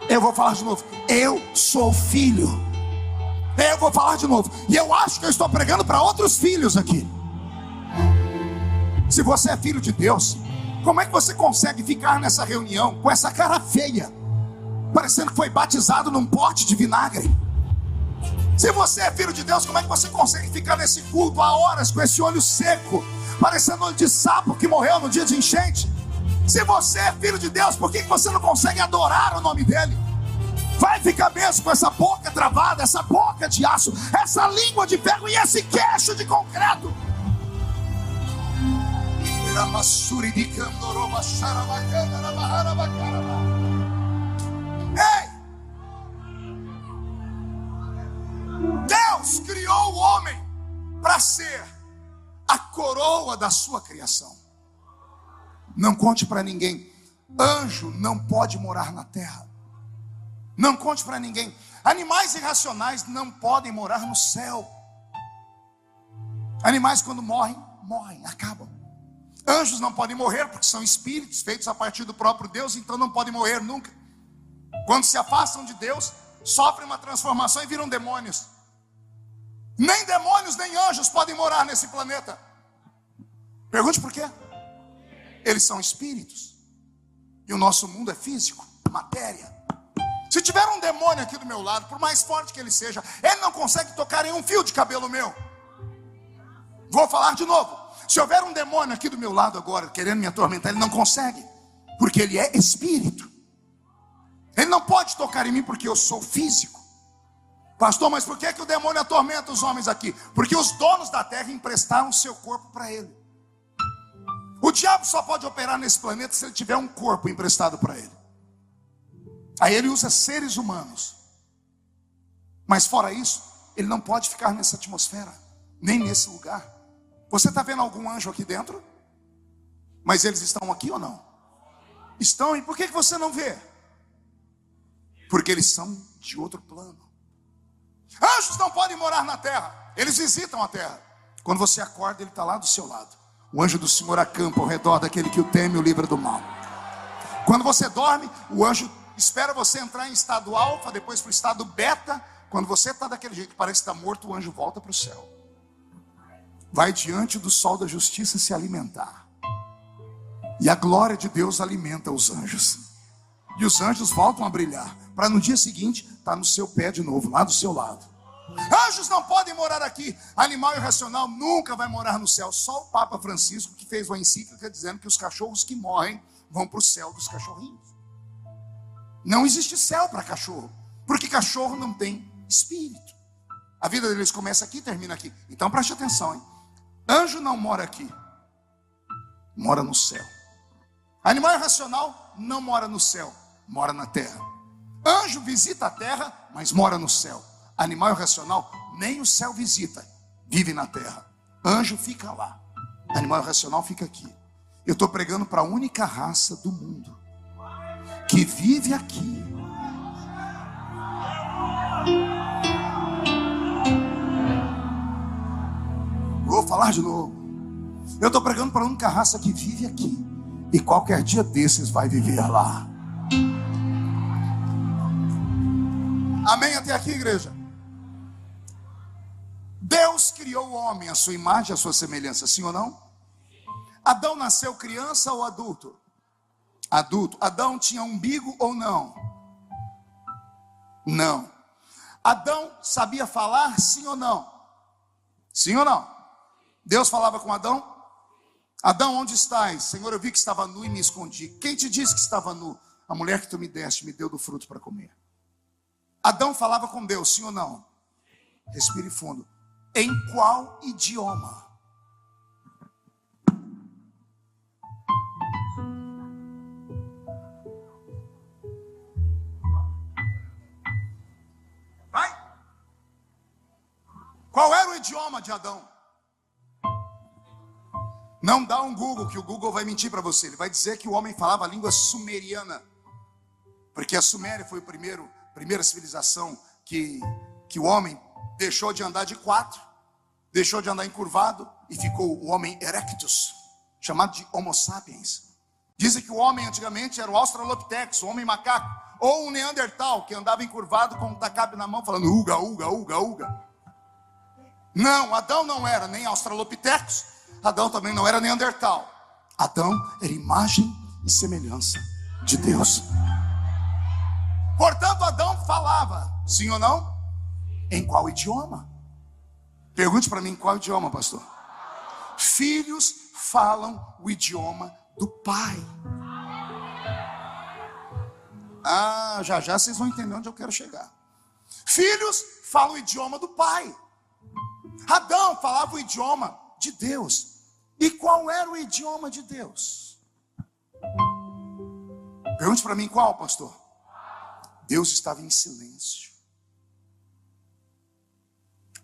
Eu vou falar de novo, eu sou filho. Eu vou falar de novo, e eu acho que eu estou pregando para outros filhos aqui. Se você é filho de Deus, como é que você consegue ficar nessa reunião com essa cara feia, parecendo que foi batizado num pote de vinagre? Se você é filho de Deus, como é que você consegue ficar nesse culto há horas com esse olho seco, parecendo olho de sapo que morreu no dia de enchente? Se você é filho de Deus, por que você não consegue adorar o nome dele? Vai ficar mesmo com essa boca travada, essa boca de aço, essa língua de ferro e esse queixo de concreto. Ei! Deus criou o homem para ser a coroa da sua criação. Não conte para ninguém. Anjo não pode morar na terra. Não conte para ninguém. Animais irracionais não podem morar no céu. Animais quando morrem, acabam. Anjos não podem morrer porque são espíritos feitos a partir do próprio Deus, então não podem morrer nunca. Quando se afastam de Deus, sofrem uma transformação e viram demônios. Nem demônios nem anjos podem morar nesse planeta. Pergunte por quê? Eles são espíritos. E o nosso mundo é físico, matéria. Se tiver um demônio aqui do meu lado, por mais forte que ele seja, ele não consegue tocar em um fio de cabelo meu. Vou falar de novo. Se houver um demônio aqui do meu lado agora, querendo me atormentar, ele não consegue. Porque ele é espírito. Ele não pode tocar em mim porque eu sou físico. Pastor, mas por que o demônio atormenta os homens aqui? Porque os donos da terra emprestaram seu corpo para ele. O diabo só pode operar nesse planeta se ele tiver um corpo emprestado para ele. Aí ele usa seres humanos. Mas fora isso, ele não pode ficar nessa atmosfera, nem nesse lugar. Você está vendo algum anjo aqui dentro? Mas eles estão aqui ou não? Estão, e por que você não vê? porque eles são de outro plano. Anjos não podem morar na terra, eles visitam a terra. Quando você acorda, ele está lá do seu lado. O anjo do Senhor acampa ao redor daquele que o teme e o livra do mal. Quando você dorme, o anjo espera você entrar em estado alfa, depois para o estado beta. Quando você está daquele jeito que parece que está morto, o anjo volta para o céu. Vai diante do sol da justiça se alimentar. E a glória de Deus alimenta os anjos. E os anjos voltam a brilhar, para no dia seguinte estar no seu pé de novo, lá do seu lado. Anjos não podem morar aqui. Animal irracional nunca vai morar no céu. Só o Papa Francisco que fez uma encíclica dizendo que os cachorros que morrem vão para o céu dos cachorrinhos. Não existe céu para cachorro, porque cachorro não tem espírito. A vida deles começa aqui e termina aqui. Então preste atenção, hein? Anjo não mora aqui, mora no céu. Animal irracional não mora no céu, mora na terra. Anjo visita a terra, mas mora no céu. Animal irracional nem o céu visita, vive na terra. Anjo fica lá, animal irracional fica aqui. Eu estou pregando para a única raça do mundo que vive aqui. Vou falar de novo. Eu estou pregando para a única raça que vive aqui, e qualquer dia desses vai viver lá. Amém até aqui, igreja? Deus criou o homem à sua imagem, à sua semelhança, sim ou não? Adão nasceu criança ou adulto? Adulto. Adão tinha umbigo ou não? Não. Adão sabia falar, sim ou não? Sim ou não? Deus falava com Adão? Adão, onde estás? Senhor, eu vi que estava nu e me escondi. Quem te disse que estava nu? A mulher que tu me deste me deu do fruto para comer. Adão falava com Deus, sim ou não? Respire fundo. Em qual idioma? Vai. Qual era o idioma de Adão? Não dá um Google, que o Google vai mentir para você. Ele vai dizer que o homem falava a língua sumeriana, porque a Suméria foi a primeira civilização que o homem deixou de andar de quatro, deixou de andar encurvado e ficou o homem erectus, chamado de Homo sapiens. Dizem que o homem antigamente era o Australopithecus, o homem macaco, ou um Neandertal que andava encurvado com um tacape na mão falando uga, uga, uga, uga. Não, Adão não era nem Australopithecus, Adão também não era Neandertal. Adão era imagem e semelhança de Deus. Portanto, Adão falava, sim ou não? Em qual idioma? Pergunte para mim, qual idioma, pastor? Filhos falam o idioma do pai. Já vocês vão entender onde eu quero chegar. Filhos falam o idioma do pai. Adão falava o idioma de Deus. E qual era o idioma de Deus? Pergunte para mim qual, pastor? Deus estava em silêncio.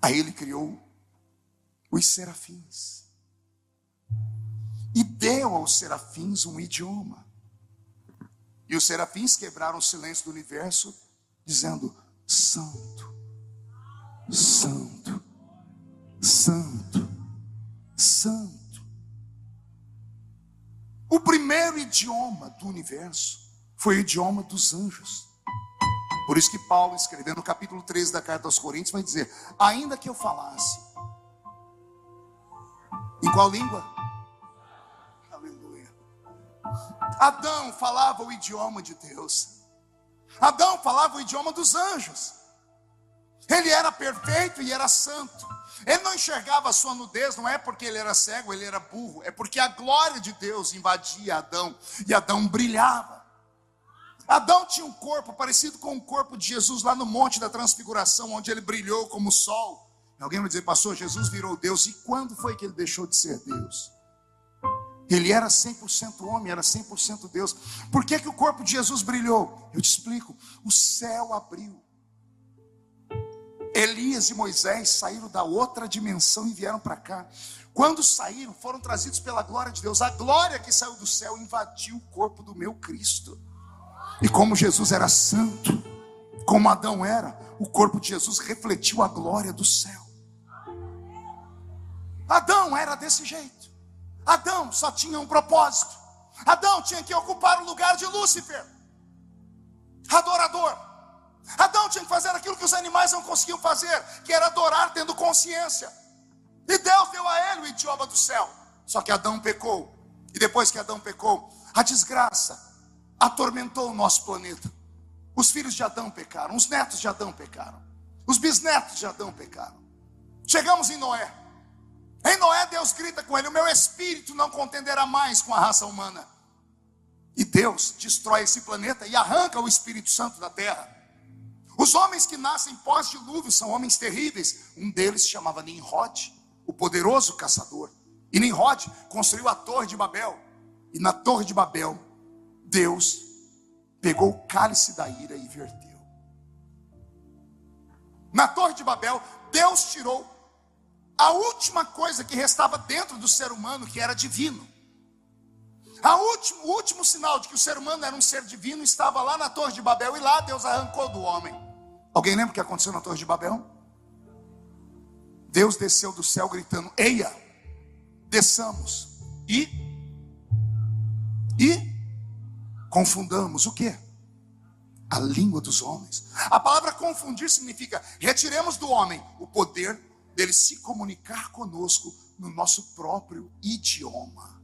Aí ele criou os serafins e deu aos serafins um idioma. E os serafins quebraram o silêncio do universo, dizendo: Santo, Santo, Santo, Santo. O primeiro idioma do universo foi o idioma dos anjos. Por isso que Paulo, escrevendo no capítulo 13 da carta aos Coríntios, vai dizer: ainda que eu falasse. Em qual língua? Aleluia. Adão falava o idioma de Deus. Adão falava o idioma dos anjos. Ele era perfeito e era santo. Ele não enxergava a sua nudez, não é porque ele era cego, ele era burro. É porque a glória de Deus invadia Adão e Adão brilhava. Adão tinha um corpo parecido com o corpo de Jesus lá no Monte da Transfiguração, onde ele brilhou como o sol. Alguém vai dizer: pastor, Jesus virou Deus. E quando foi que ele deixou de ser Deus? Ele era 100% homem, era 100% Deus. Por que o corpo de Jesus brilhou? Eu te explico. O céu abriu. Elias e Moisés saíram da outra dimensão e vieram para cá. Quando saíram, foram trazidos pela glória de Deus. A glória que saiu do céu invadiu o corpo do meu Cristo. E como Jesus era santo, Como Adão era, o corpo de Jesus refletiu a glória do céu. Adão era desse jeito. Adão só tinha um propósito. Adão tinha que ocupar o lugar de Lúcifer, adorador. Adão tinha que fazer aquilo que os animais não conseguiam fazer, que era adorar tendo consciência. E Deus deu a ele o idioma do céu. Só que Adão pecou. E depois que Adão pecou, a desgraça atormentou o nosso planeta. Os filhos de Adão pecaram, os netos de Adão pecaram, os bisnetos de Adão pecaram. Chegamos em Noé. Em Noé Deus grita com ele: o meu espírito não contenderá mais com a raça humana. E Deus destrói esse planeta e arranca o Espírito Santo da terra. Os homens que nascem pós-dilúvio são homens terríveis. Um deles se chamava Nimrod, o poderoso caçador. E Nimrod construiu a Torre de Babel. E na Torre de Babel, Deus pegou o cálice da ira e verteu. Na Torre de Babel, Deus tirou a última coisa que restava dentro do ser humano, que era divino. O último sinal de que o ser humano era um ser divino estava lá na Torre de Babel. E lá Deus arrancou do homem. Alguém lembra o que aconteceu na Torre de Babel? Deus desceu do céu gritando: eia, desçamos e confundamos o quê? A língua dos homens. A palavra confundir significa: retiremos do homem o poder dele se comunicar conosco no nosso próprio idioma.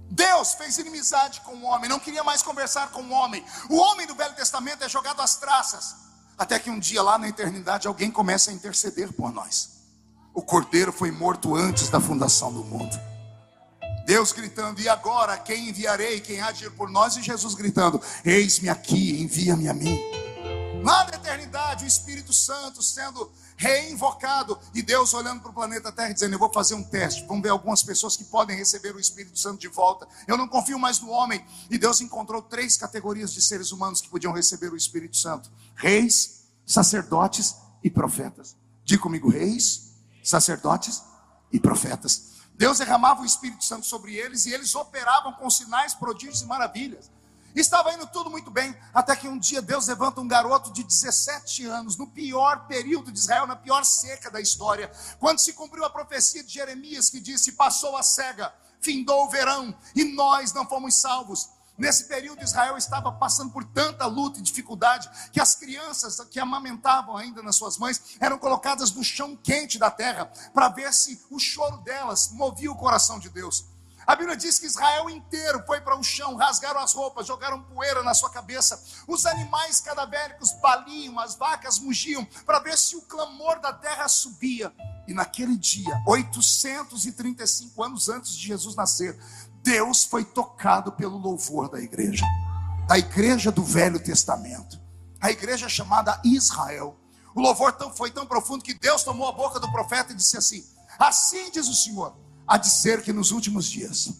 Deus fez inimizade com o homem, não queria mais conversar com o homem. O homem do Velho Testamento é jogado às traças, até que um dia lá na eternidade alguém começa a interceder por nós. O Cordeiro foi morto antes da fundação do mundo. Deus gritando: e agora quem enviarei? Quem há de ir por nós? E Jesus gritando: eis-me aqui, envia-me a mim. Lá na eternidade, o Espírito Santo sendo reinvocado, e Deus olhando para o planeta Terra dizendo: eu vou fazer um teste, vamos ver algumas pessoas que podem receber o Espírito Santo de volta. Eu não confio mais no homem. E Deus encontrou 3 categorias de seres humanos que podiam receber o Espírito Santo: reis, sacerdotes e profetas. Diga comigo: reis, sacerdotes e profetas. Deus derramava o Espírito Santo sobre eles, e eles operavam com sinais, prodígios e maravilhas. Estava indo tudo muito bem, até que um dia Deus levanta um garoto de 17 anos, no pior período de Israel, na pior seca da história, quando se cumpriu a profecia de Jeremias, que disse: passou a cega, findou o verão, e nós não fomos salvos. Nesse período Israel estava passando por tanta luta e dificuldade, que as crianças que amamentavam ainda nas suas mães eram colocadas no chão quente da terra, para ver se o choro delas movia o coração de Deus. A Bíblia diz que Israel inteiro foi para o chão, rasgaram as roupas, jogaram poeira na sua cabeça. Os animais cadavéricos baliam, as vacas mugiam, para ver se o clamor da terra subia. E naquele dia, 835 anos antes de Jesus nascer, Deus foi tocado pelo louvor da igreja do Velho Testamento, a igreja chamada Israel. O louvor foi tão profundo que Deus tomou a boca do profeta e disse assim: assim diz o Senhor, há de ser que nos últimos dias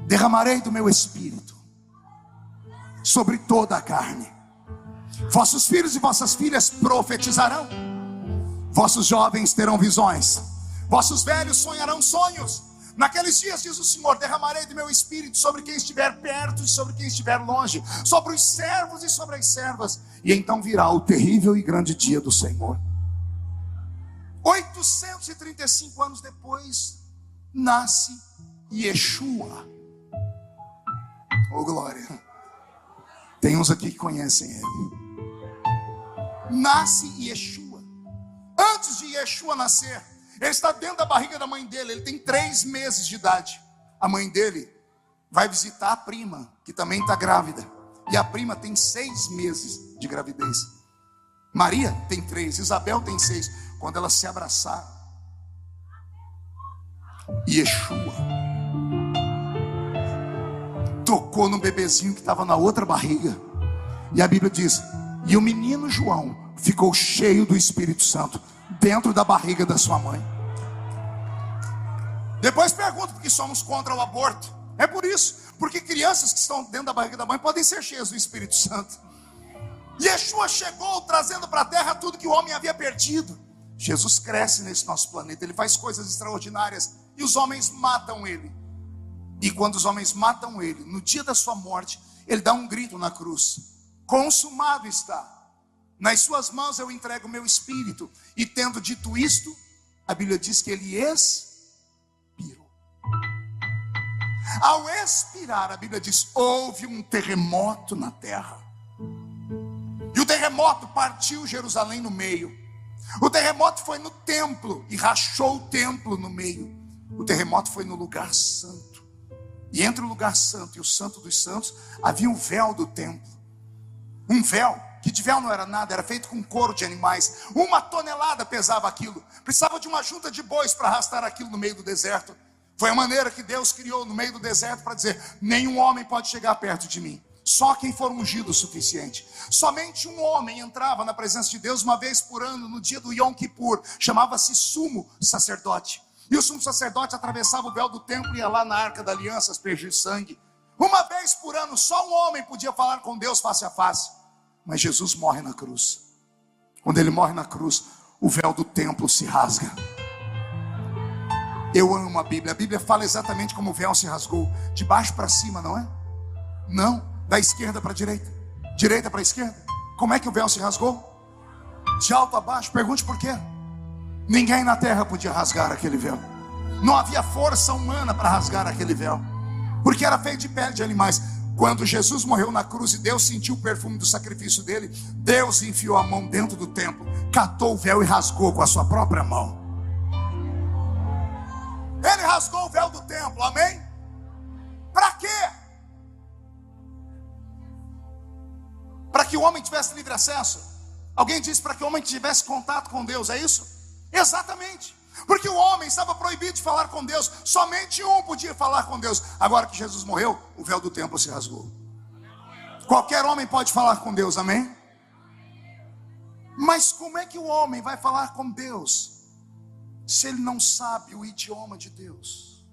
derramarei do meu espírito sobre toda a carne. Vossos filhos e vossas filhas profetizarão, vossos jovens terão visões, vossos velhos sonharão sonhos. Naqueles dias, diz o Senhor, derramarei do meu espírito sobre quem estiver perto e sobre quem estiver longe, sobre os servos e sobre as servas. E então virá o terrível e grande dia do Senhor. 835 anos depois, nasce Yeshua. Oh glória! Tem uns aqui que conhecem ele. Nasce Yeshua. Antes de Yeshua nascer, ele está dentro da barriga da mãe dele. Ele tem 3 meses de idade. A mãe dele vai visitar a prima, que também está grávida. E a prima tem 6 meses de gravidez. Maria tem 3, Isabel tem 6. Quando elas se abraçaram, Yeshua tocou no bebezinho que estava na outra barriga. E a Bíblia diz: e o menino João ficou cheio do Espírito Santo dentro da barriga da sua mãe. Depois pergunto por que somos contra o aborto. É por isso, porque crianças que estão dentro da barriga da mãe podem ser cheias do Espírito Santo. Yeshua chegou trazendo para a terra tudo que o homem havia perdido. Jesus cresce nesse nosso planeta, ele faz coisas extraordinárias, e os homens matam ele. E quando os homens matam ele, no dia da sua morte, ele dá um grito na cruz: consumado está. Nas suas mãos eu entrego o meu espírito. E tendo dito isto, a Bíblia diz que ele expirou. Ao expirar, a Bíblia diz: houve um terremoto na terra. E o terremoto partiu Jerusalém no meio. O terremoto foi no templo e rachou o templo no meio. O terremoto foi no lugar santo. E entre o lugar santo e o santo dos santos havia um véu do templo. Um véu, que de véu não era nada, era feito com couro de animais. 1 tonelada pesava aquilo. Precisava de uma junta de bois para arrastar aquilo no meio do deserto. Foi a maneira que Deus criou no meio do deserto para dizer: nenhum homem pode chegar perto de mim. Só quem for ungido o suficiente. Somente um homem entrava na presença de Deus uma vez por ano, no dia do Yom Kippur. Chamava-se sumo sacerdote. E o sumo sacerdote atravessava o véu do templo e ia lá na arca da aliança aspergir sangue. Uma vez por ano, só um homem podia falar com Deus face a face. Mas Jesus morre na cruz. Quando ele morre na cruz, o véu do templo se rasga. Eu amo a Bíblia. A Bíblia fala exatamente como o véu se rasgou. De baixo para cima, não é? Não. Da esquerda para a direita. Direita para a esquerda. Como é que o véu se rasgou? De alto a baixo. Pergunte por quê. Ninguém na terra podia rasgar aquele véu. Não havia força humana para rasgar aquele véu, porque era feito de pele de animais. Quando Jesus morreu na cruz e Deus sentiu o perfume do sacrifício dele, Deus enfiou a mão dentro do templo, catou o véu e rasgou com a sua própria mão. Ele rasgou o véu do templo, amém? Para quê? Para que o homem tivesse livre acesso. Alguém disse para que o homem tivesse contato com Deus, é isso? Exatamente. Porque o homem estava proibido de falar com Deus. Somente um podia falar com Deus. Agora que Jesus morreu, o véu do templo se rasgou. Qualquer homem pode falar com Deus, amém? Mas como é que o homem vai falar com Deus se ele não sabe o idioma de Deus?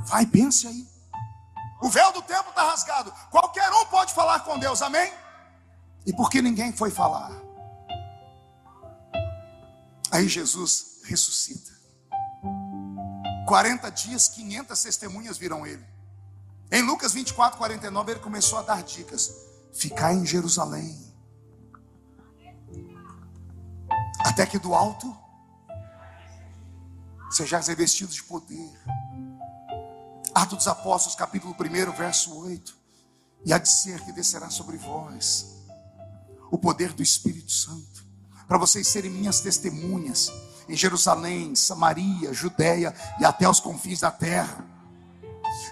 Vai, pense aí. O véu do templo está rasgado. Qualquer um pode falar com Deus, amém? E por que ninguém foi falar? Aí Jesus ressuscita. 40 dias, 500 testemunhas viram ele. Em Lucas 24, 49, ele começou a dar dicas. Ficai em Jerusalém, até que do alto sejais revestidos de poder. Atos dos Apóstolos, capítulo 1, verso 8. E há de ser que descerá sobre vós o poder do Espírito Santo, para vocês serem minhas testemunhas em Jerusalém, Samaria, Judeia e até os confins da terra.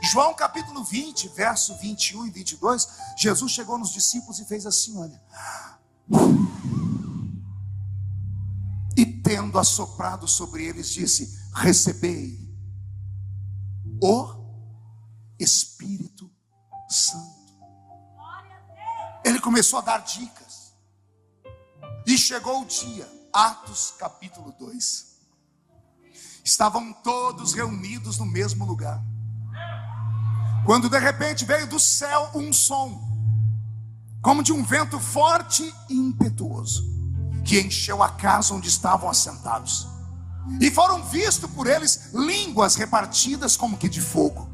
João capítulo 20, verso 21 e 22, Jesus chegou nos discípulos e fez assim, olha. E tendo assoprado sobre eles, disse: recebei o Espírito Santo. Ele começou a dar dicas. E chegou o dia, Atos capítulo 2. Estavam todos reunidos no mesmo lugar, quando de repente veio do céu um som, como de um vento forte e impetuoso, que encheu a casa onde estavam assentados. E foram vistos por eles línguas repartidas como que de fogo,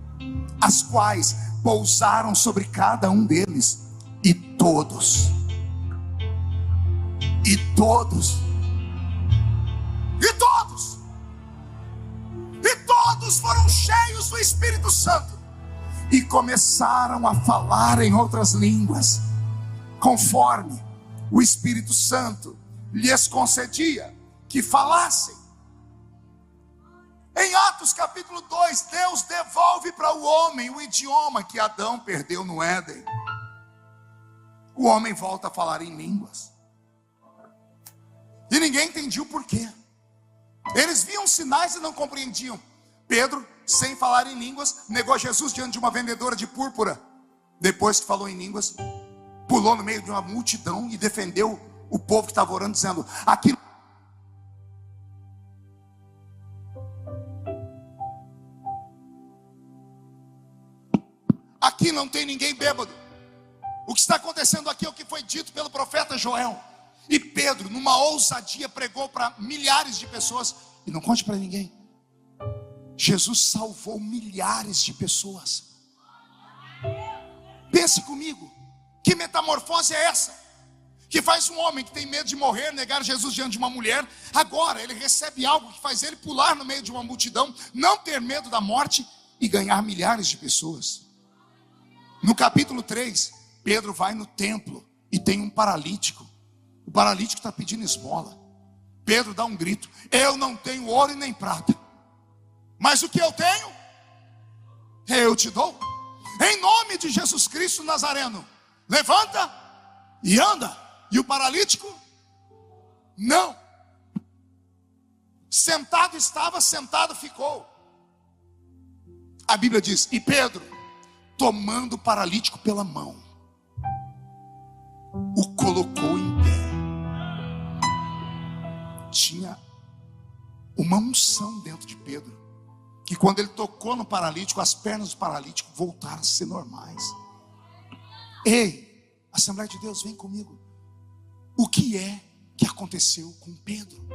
as quais pousaram sobre cada um deles. E todos foram cheios do Espírito Santo e começaram a falar em outras línguas, conforme o Espírito Santo lhes concedia que falassem. Em Atos capítulo 2, Deus devolve para o homem o idioma que Adão perdeu no Éden. O homem volta a falar em línguas. E ninguém entendia o porquê. Eles viam sinais e não compreendiam. Pedro, sem falar em línguas, negou Jesus diante de uma vendedora de púrpura. Depois que falou em línguas, pulou no meio de uma multidão e defendeu o povo que estava orando, dizendo: aqui não tem ninguém bêbado. O que está acontecendo aqui é o que foi dito pelo profeta Joel. E Pedro, numa ousadia, pregou para milhares de pessoas e não conte para ninguém, Jesus salvou milhares de pessoas. Pense comigo, que metamorfose é essa? Que faz um homem que tem medo de morrer, negar Jesus diante de uma mulher, agora ele recebe algo que faz ele pular no meio de uma multidão, não ter medo da morte e ganhar milhares de pessoas. No capítulo 3, Pedro vai no templo e tem um paralítico. O paralítico está pedindo esmola. Pedro dá um grito: eu não tenho ouro e nem prata, mas o que eu tenho, eu te dou. Em nome de Jesus Cristo Nazareno, levanta e anda. E o paralítico, não. Sentado estava, sentado ficou. A Bíblia diz: e Pedro, tomando o paralítico pela mão, o colocou em pé. Tinha uma unção dentro de Pedro, que quando ele tocou no paralítico, as pernas do paralítico voltaram a ser normais. Ei, Assembleia de Deus, vem comigo. O que é que aconteceu com Pedro?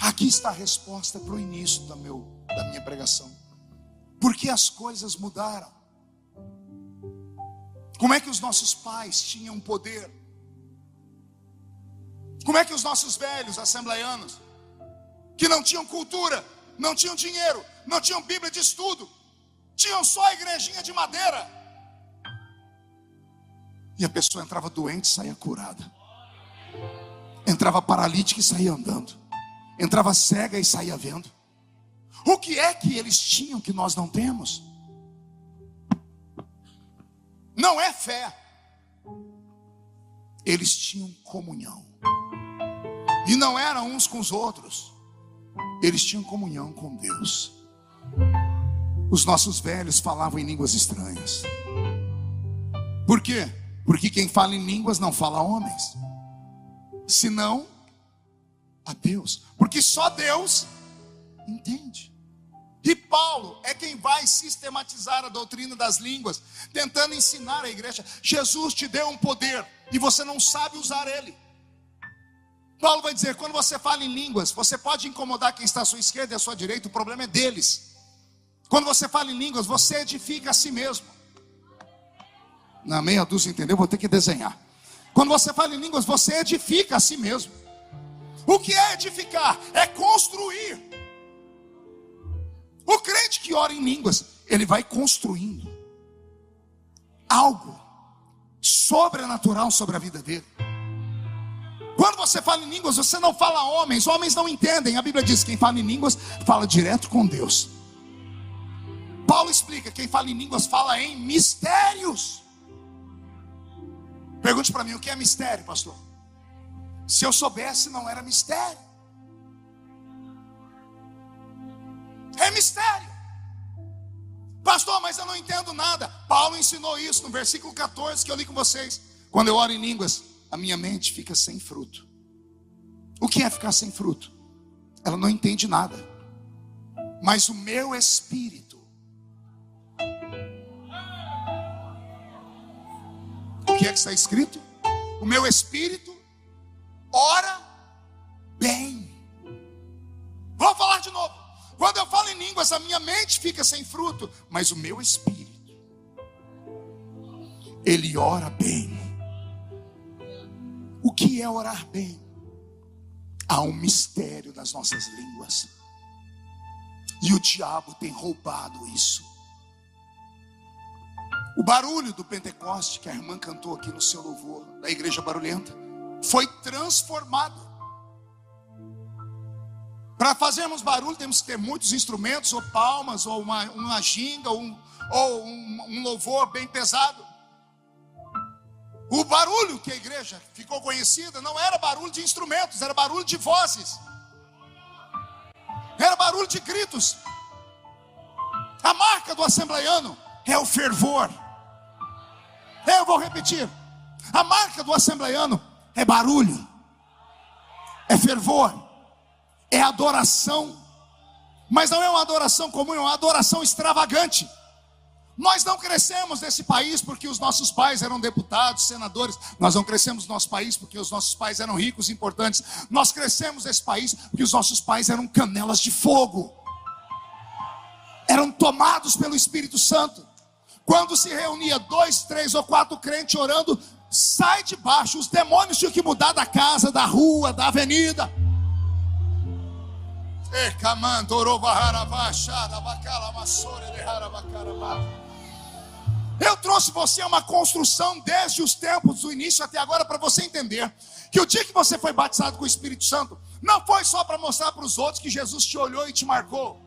Aqui está a resposta para o início da minha pregação. Por que as coisas mudaram? Como é que os nossos pais tinham poder? Como é que os nossos velhos assembleianos, que não tinham cultura, não tinham dinheiro, não tinham Bíblia de estudo, tinham só a igrejinha de madeira, e a pessoa entrava doente e saía curada, entrava paralítica e saía andando, entrava cega e saía vendo? O que é que eles tinham que nós não temos? Não é fé. Eles tinham comunhão. E não eram uns com os outros, eles tinham comunhão com Deus. Os nossos velhos falavam em línguas estranhas. Por quê? Porque quem fala em línguas não fala a homens, senão a Deus. Porque só Deus entende. E Paulo é quem vai sistematizar a doutrina das línguas, tentando ensinar a igreja. Jesus te deu um poder e você não sabe usar ele. Paulo vai dizer: quando você fala em línguas, você pode incomodar quem está à sua esquerda e à sua direita, o problema é deles. Quando você fala em línguas, você edifica a si mesmo. Na meia dúzia, entendeu? Vou ter que desenhar. Quando você fala em línguas, você edifica a si mesmo. O que é edificar? É construir. O crente que ora em línguas, ele vai construindo algo sobrenatural sobre a vida dele. Quando você fala em línguas, você não fala a homens, homens não entendem. A Bíblia diz que quem fala em línguas fala direto com Deus. Paulo explica: quem fala em línguas fala em mistérios. Pergunte para mim: o que é mistério, pastor? Se eu soubesse, não era mistério. É mistério. Pastor, mas eu não entendo nada. Paulo ensinou isso no versículo 14 que eu li com vocês. Quando eu oro em línguas, a minha mente fica sem fruto. O que é ficar sem fruto? Ela não entende nada, mas o meu espírito, o que é que está escrito? O meu espírito ora bem. Vou falar de novo. Quando eu falo em línguas, a minha mente fica sem fruto, mas o meu espírito, ele ora bem. O que é orar bem? Há um mistério nas nossas línguas, e o diabo tem roubado isso. O barulho do Pentecoste, que a irmã cantou aqui no seu louvor, da igreja barulhenta, foi transformado. Para fazermos barulho, temos que ter muitos instrumentos, ou palmas, ou uma ginga, ou um louvor bem pesado. O barulho que a igreja ficou conhecida não era barulho de instrumentos, era barulho de vozes, era barulho de gritos. A marca do assembleiano é o fervor. Eu vou repetir: a marca do assembleiano é barulho, é fervor, é adoração. Mas não é uma adoração comum, é uma adoração extravagante. Nós não crescemos nesse país porque os nossos pais eram deputados, senadores. Nós não crescemos no nosso país porque os nossos pais eram ricos e importantes. Nós crescemos nesse país porque os nossos pais eram canelas de fogo. Eram tomados pelo Espírito Santo. Quando se reunia 2, 3 ou 4 crentes orando, sai de baixo. Os demônios tinham que mudar da casa, da rua, da avenida. Eu trouxe você a uma construção desde os tempos do início até agora, para você entender que o dia que você foi batizado com o Espírito Santo não foi só para mostrar para os outros que Jesus te olhou e te marcou.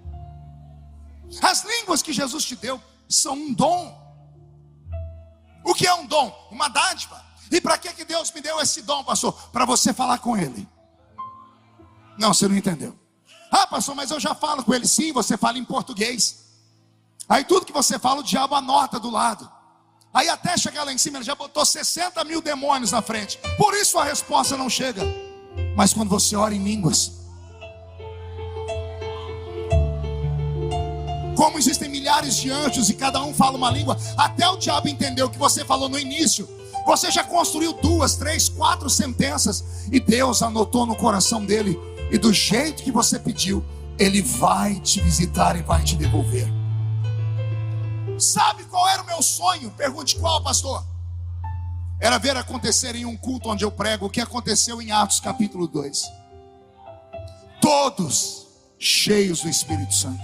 As línguas que Jesus te deu são um dom. O que é um dom? Uma dádiva. E para que Deus me deu esse dom, pastor? Para você falar com Ele. Não, você não entendeu. Ah, pastor, mas eu já falo com Ele. Sim, você fala em português. Aí tudo que você fala, o diabo anota do lado. Aí até chegar lá em cima, ele já botou 60 mil demônios na frente. Por isso a resposta não chega. Mas quando você ora em línguas, como existem milhares de anjos e cada um fala uma língua, até o diabo entendeu o que você falou no início. Você já construiu 2, 3, 4 sentenças e Deus anotou no coração dele. E do jeito que você pediu, Ele vai te visitar e vai te devolver. Sabe qual era o meu sonho? Pergunte qual, pastor? Era ver acontecer em um culto onde eu prego o que aconteceu em Atos capítulo 2. Todos cheios do Espírito Santo.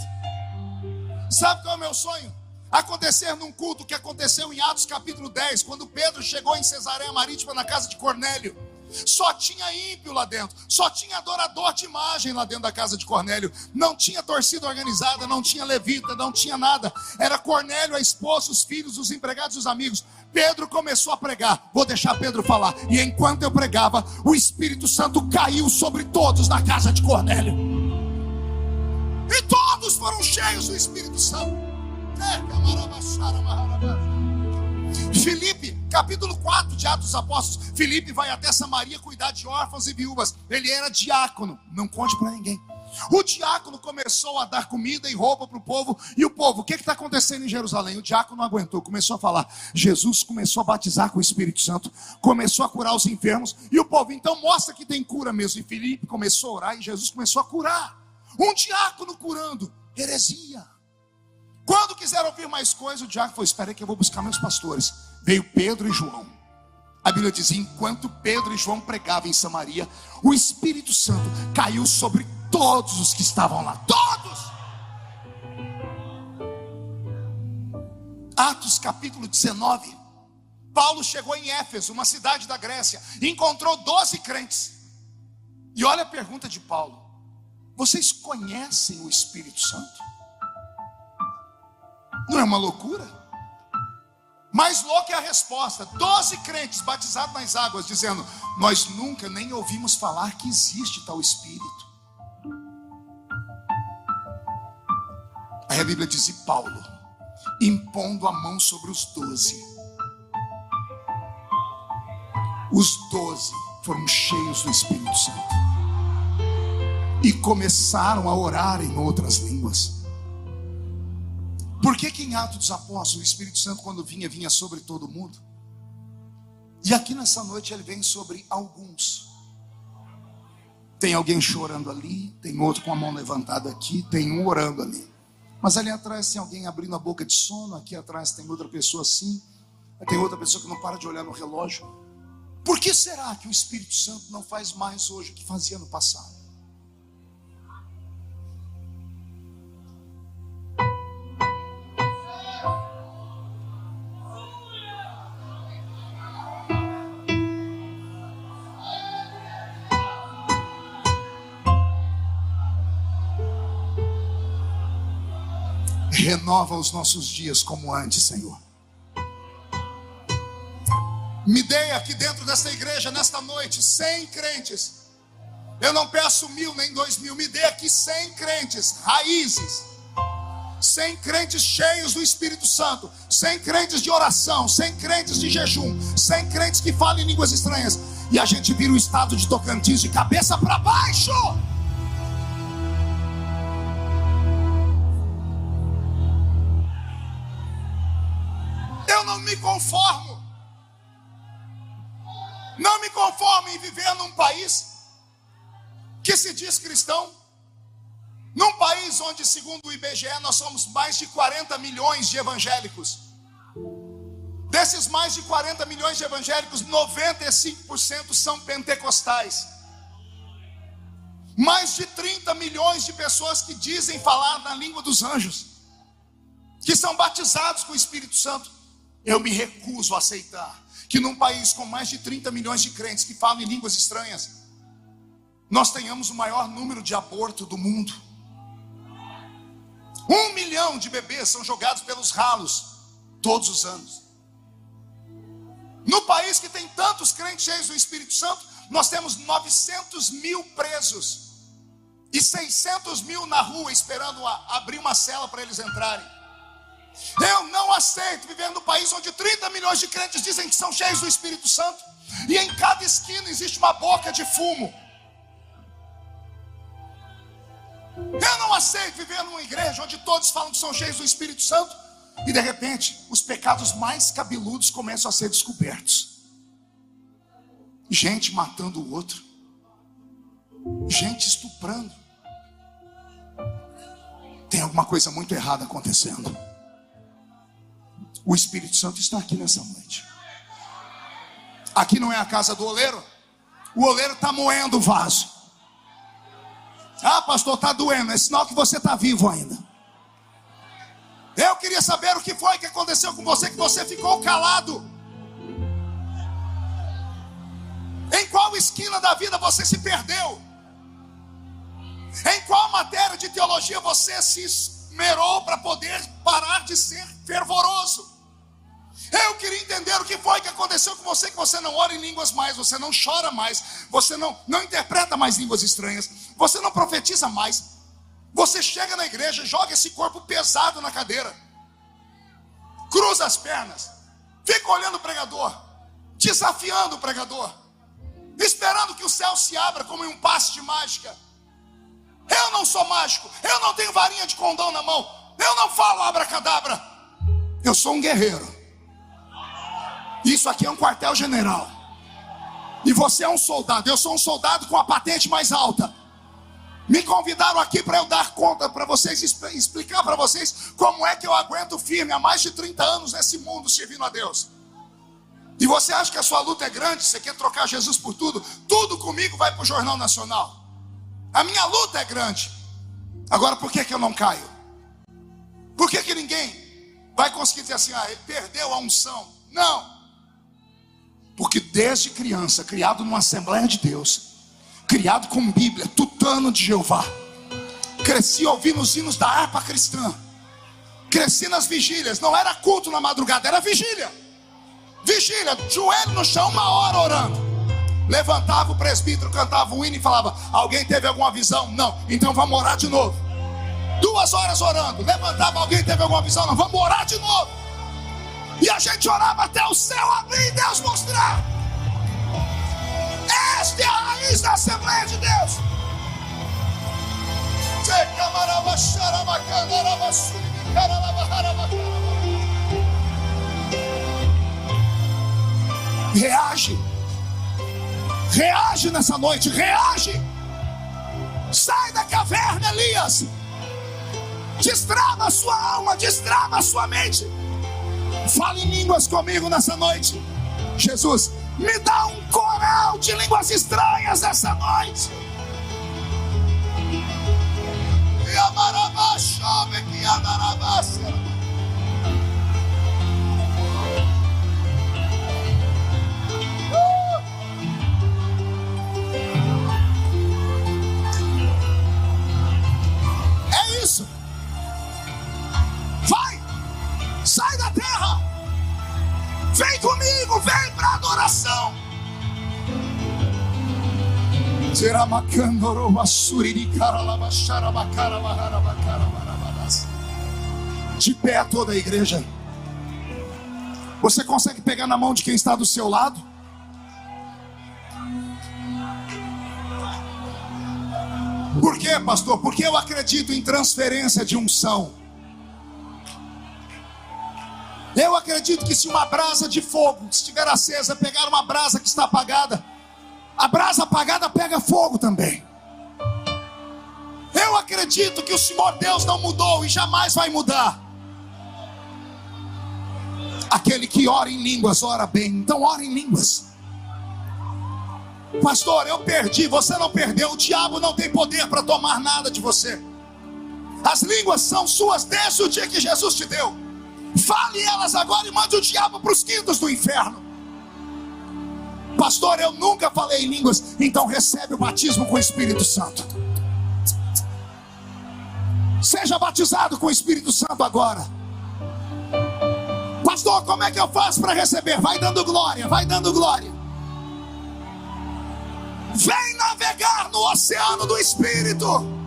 Sabe qual é o meu sonho? Acontecer num culto que aconteceu em Atos capítulo 10, quando Pedro chegou em Cesareia Marítima na casa de Cornélio. Só tinha ímpio lá dentro, só tinha adorador de imagem lá dentro da casa de Cornélio. Não tinha torcida organizada, não tinha levita, não tinha nada. Era Cornélio, a esposa, os filhos, os empregados e os amigos. Pedro começou a pregar. Vou deixar Pedro falar. E enquanto eu pregava, o Espírito Santo caiu sobre todos na casa de Cornélio. E todos foram cheios do Espírito Santo. Filipe, capítulo 4 de Atos dos Apóstolos. Filipe vai até Samaria cuidar de órfãos e viúvas. Ele era diácono, não conte para ninguém. O diácono começou a dar comida e roupa para o povo. E o povo, o que está acontecendo em Jerusalém? O diácono não aguentou, começou a falar. Jesus começou a batizar com o Espírito Santo, começou a curar os enfermos. E o povo, então mostra que tem cura mesmo. E Filipe começou a orar e Jesus começou a curar. Um diácono curando, heresia. Quando quiseram ouvir mais coisa, o diácono falou: espera aí que eu vou buscar meus pastores. Veio Pedro e João. A Bíblia diz: enquanto Pedro e João pregavam em Samaria, o Espírito Santo caiu sobre todos os que estavam lá. Todos! Atos capítulo 19. Paulo chegou em Éfeso, uma cidade da Grécia, e encontrou 12 crentes. E olha a pergunta de Paulo: vocês conhecem o Espírito Santo? Não é uma loucura? Mais louca é a resposta. 12 crentes batizados nas águas, dizendo: nós nunca nem ouvimos falar que existe tal Espírito. Aí a Bíblia diz: e Paulo, impondo a mão sobre os 12, os 12 foram cheios do Espírito Santo e começaram a orar em outras línguas. Por que em Atos dos Apóstolos o Espírito Santo, quando vinha sobre todo mundo? E aqui nessa noite ele vem sobre alguns. Tem alguém chorando ali, tem outro com a mão levantada aqui, tem um orando ali. Mas ali atrás tem alguém abrindo a boca de sono, aqui atrás tem outra pessoa assim, tem outra pessoa que não para de olhar no relógio. Por que será que o Espírito Santo não faz mais hoje o que fazia no passado? Renova os nossos dias como antes, Senhor. Me dê aqui dentro dessa igreja, nesta noite, 100 crentes. Eu não peço 1000 nem 2000. Me dê aqui 100 crentes, raízes. 100 crentes cheios do Espírito Santo. 100 crentes de oração. 100 crentes de jejum. 100 crentes que falam em línguas estranhas. E a gente vira o estado de Tocantins de cabeça para baixo. me conformo. Não me conformo em viver num país que se diz cristão. Num país onde, segundo o IBGE, nós somos mais de 40 milhões de evangélicos. Desses mais de 40 milhões de evangélicos, 95% são pentecostais. Mais de 30 milhões de pessoas que dizem falar na língua dos anjos, que são batizados com o Espírito Santo. Eu me recuso a aceitar que num país com mais de 30 milhões de crentes que falam em línguas estranhas, nós tenhamos o maior número de aborto do mundo. 1 milhão de bebês são jogados pelos ralos todos os anos. No país que tem tantos crentes cheios do Espírito Santo, nós temos 900 mil presos e 600 mil na rua esperando abrir uma cela para eles entrarem. Eu não aceito viver no país onde 30 milhões de crentes dizem que são cheios do Espírito Santo e em cada esquina existe uma boca de fumo. Eu não aceito viver numa igreja onde todos falam que são cheios do Espírito Santo e de repente os pecados mais cabeludos começam a ser descobertos. Gente matando o outro, gente estuprando. Tem alguma coisa muito errada acontecendo. O Espírito Santo está aqui nessa noite. Aqui não é a casa do oleiro. O oleiro está moendo o vaso. Ah, pastor, está doendo. É sinal que você está vivo ainda. Eu queria saber o que foi que aconteceu com você, que você ficou calado. Em qual esquina da vida você se perdeu? Em qual matéria de teologia você se esmerou para poder parar de ser fervoroso? Eu queria entender o que foi que aconteceu com você, que você não ora em línguas mais, você não chora mais, você não interpreta mais línguas estranhas, você não profetiza mais. Você chega na igreja, joga esse corpo pesado na cadeira, cruza as pernas, fica olhando o pregador, desafiando o pregador, esperando que o céu se abra como em um passe de mágica. Eu não sou mágico, eu não tenho varinha de condão na mão, eu não falo abracadabra, eu sou um guerreiro. Isso aqui é um quartel-general e você é um soldado. Eu sou um soldado com a patente mais alta. Me convidaram aqui para eu dar conta para vocês, explicar para vocês como é que eu aguento firme há mais de 30 anos nesse mundo servindo a Deus. E você acha que a sua luta é grande? Você quer trocar Jesus por tudo? Tudo comigo vai para o Jornal Nacional. A minha luta é grande. Agora, por que eu não caio? Por que ninguém vai conseguir dizer assim, ele perdeu a unção? Não. Porque desde criança, criado numa Assembleia de Deus, criado com Bíblia, tutano de Jeová, cresci ouvindo os hinos da harpa cristã, cresci nas vigílias, não era culto na madrugada, era vigília, joelho no chão, 1 hora orando. Levantava o presbítero, cantava um hino e falava, alguém teve alguma visão? Não, então vamos orar de novo. 2 horas orando, levantava, alguém teve alguma visão? Não, vamos orar de novo. E a gente orava até o céu abrir e Deus mostrar. Esta é a raiz da Assembleia de Deus. Reage nessa noite, reage. Sai da caverna, Elias. Destrava a sua alma, destrava a sua mente. Fale em línguas comigo nessa noite. Jesus, me dá um coral de línguas estranhas essa noite. É isso. Vai, sai da terra. Vem comigo, vem para adoração. De pé toda a igreja. Você consegue pegar na mão de quem está do seu lado? Por quê, pastor? Porque eu acredito em transferência de unção. Eu acredito acredito que se uma brasa de fogo estiver acesa, pegar uma brasa que está apagada, a brasa apagada pega fogo também. Eu acredito que o Senhor Deus não mudou e jamais vai mudar. Aquele que ora em línguas, ora bem. Então ora em línguas. Pastor, eu perdi. Você não perdeu. O diabo não tem poder para tomar nada de você. As línguas são suas desde o dia que Jesus te deu. Fale elas agora e mande o diabo para os quintos do inferno. Pastor, eu nunca falei em línguas. Então recebe o batismo com o Espírito Santo. Seja batizado com o Espírito Santo agora. Pastor, como é que eu faço para receber? Vai dando glória, vai dando glória. Vem navegar no oceano do Espírito.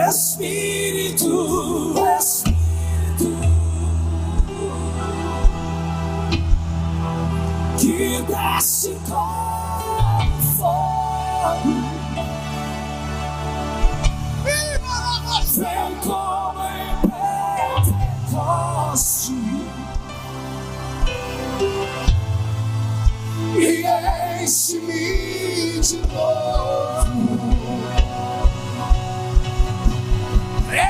Espírito, Espírito, que desce como fogo. Vem como em Pentecoste e enche-me de novo.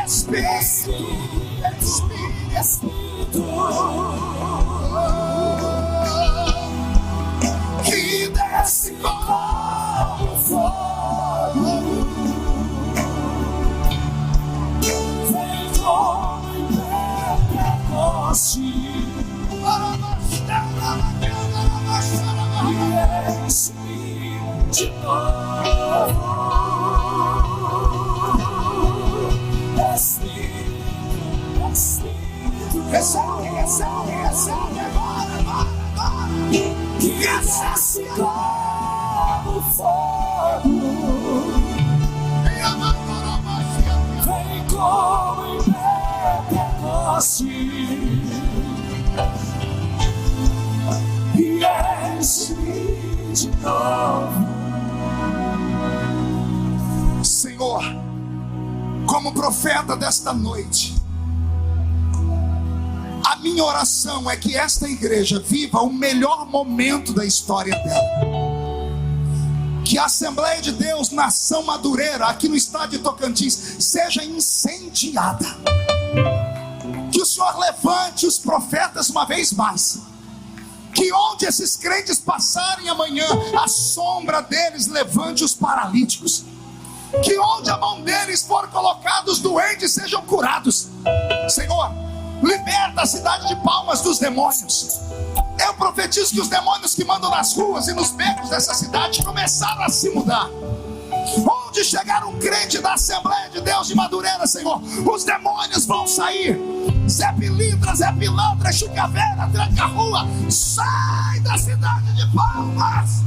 Espírito, Espírito, Espírito, que desce como fogo. De novo, Espírito, Espírito, recebe, recebe, recebe agora. Que desce como fogo. Vem como em Pentecoste e enche-me de novo. Senhor, como profeta desta noite, a minha oração é que esta igreja viva o melhor momento da história dela. Que a Assembleia de Deus, Nação Madureira, aqui no estado de Tocantins, seja incendiada. Que o Senhor levante os profetas uma vez mais. Que onde esses crentes passarem amanhã, a sombra deles levante os paralíticos. Que onde a mão deles for colocada, os doentes sejam curados. Senhor, liberta a cidade de Palmas dos demônios. Eu profetizo que os demônios que mandam nas ruas e nos becos dessa cidade começaram a se mudar. Onde chegar um crente da Assembleia de Deus de Madureira, Senhor, os demônios vão sair. Zé Pilintra, Zé Pilantra, Chucaveira, Tranca-Rua, sai da cidade de Palmas.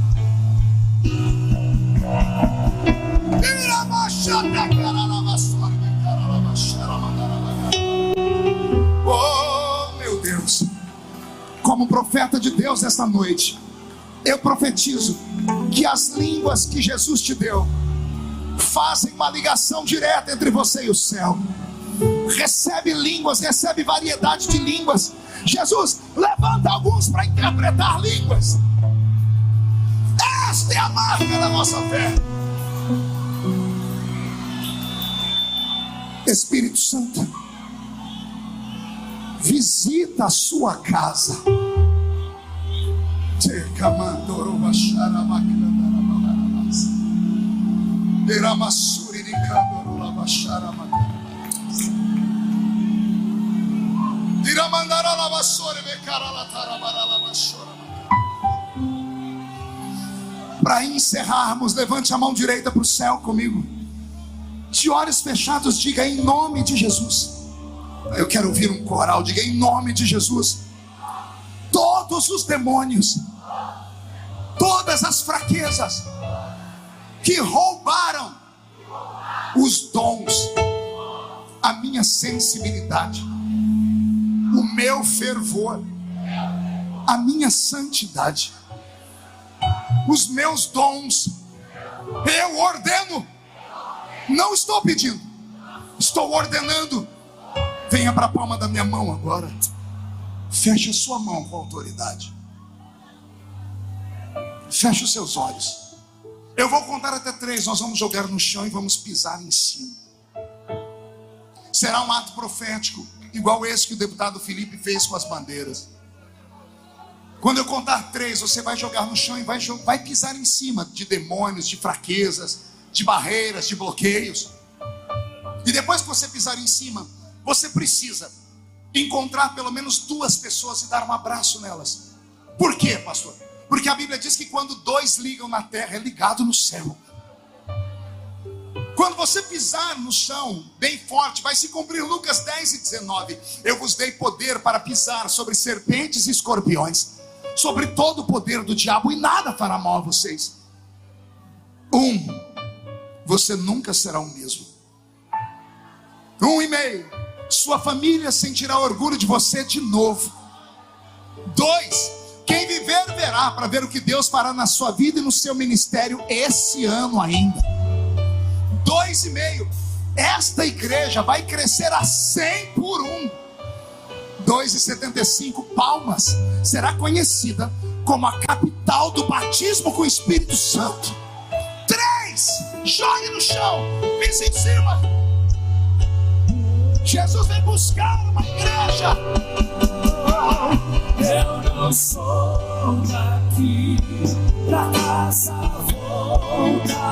Oh, meu Deus. Como profeta de Deus esta noite, eu profetizo que as línguas que Jesus te deu fazem uma ligação direta entre você e o céu. Recebe línguas, recebe variedade de línguas. Jesus, levanta alguns para interpretar línguas. Esta é a marca da nossa fé. Espírito Santo, visita a sua casa. Para encerrarmos, levante a mão direita para o céu comigo. De olhos fechados, diga em nome de Jesus. Eu quero ouvir um coral, diga em nome de Jesus. Todos os demônios, todas as fraquezas que roubaram os dons, a minha sensibilidade, o meu fervor, a minha santidade, os meus dons, eu ordeno. Não estou pedindo, estou ordenando Venha para a palma da minha mão agora. Feche a sua mão com autoridade. Feche os seus olhos. Eu vou contar até 3. Nós vamos jogar no chão e vamos pisar em cima. Será um ato profético, igual esse que o deputado Felipe fez com as bandeiras. Quando eu contar 3, você vai jogar no chão e vai pisar em cima de demônios, de fraquezas, de barreiras, de bloqueios. E depois que você pisar em cima, você precisa encontrar pelo menos 2 pessoas e dar um abraço nelas. Por quê, pastor? Porque a Bíblia diz que quando 2 ligam na terra, é ligado no céu. Quando você pisar no chão bem forte, vai se cumprir Lucas 10:19. Eu vos dei poder para pisar sobre serpentes e escorpiões, sobre todo o poder do diabo, e nada fará mal a vocês. Você nunca será o mesmo. 1,5. Sua família sentirá orgulho de você de novo. 2. Quem viver verá, para ver o que Deus fará na sua vida e no seu ministério esse ano ainda. 2,5. Esta igreja vai crescer a 100 por 1. 2,75. Palmas será conhecida como a capital do batismo com o Espírito Santo. 3. Jogue no chão, pise em cima. Jesus vem buscar uma igreja. Eu não sou daqui, pra casa voltar.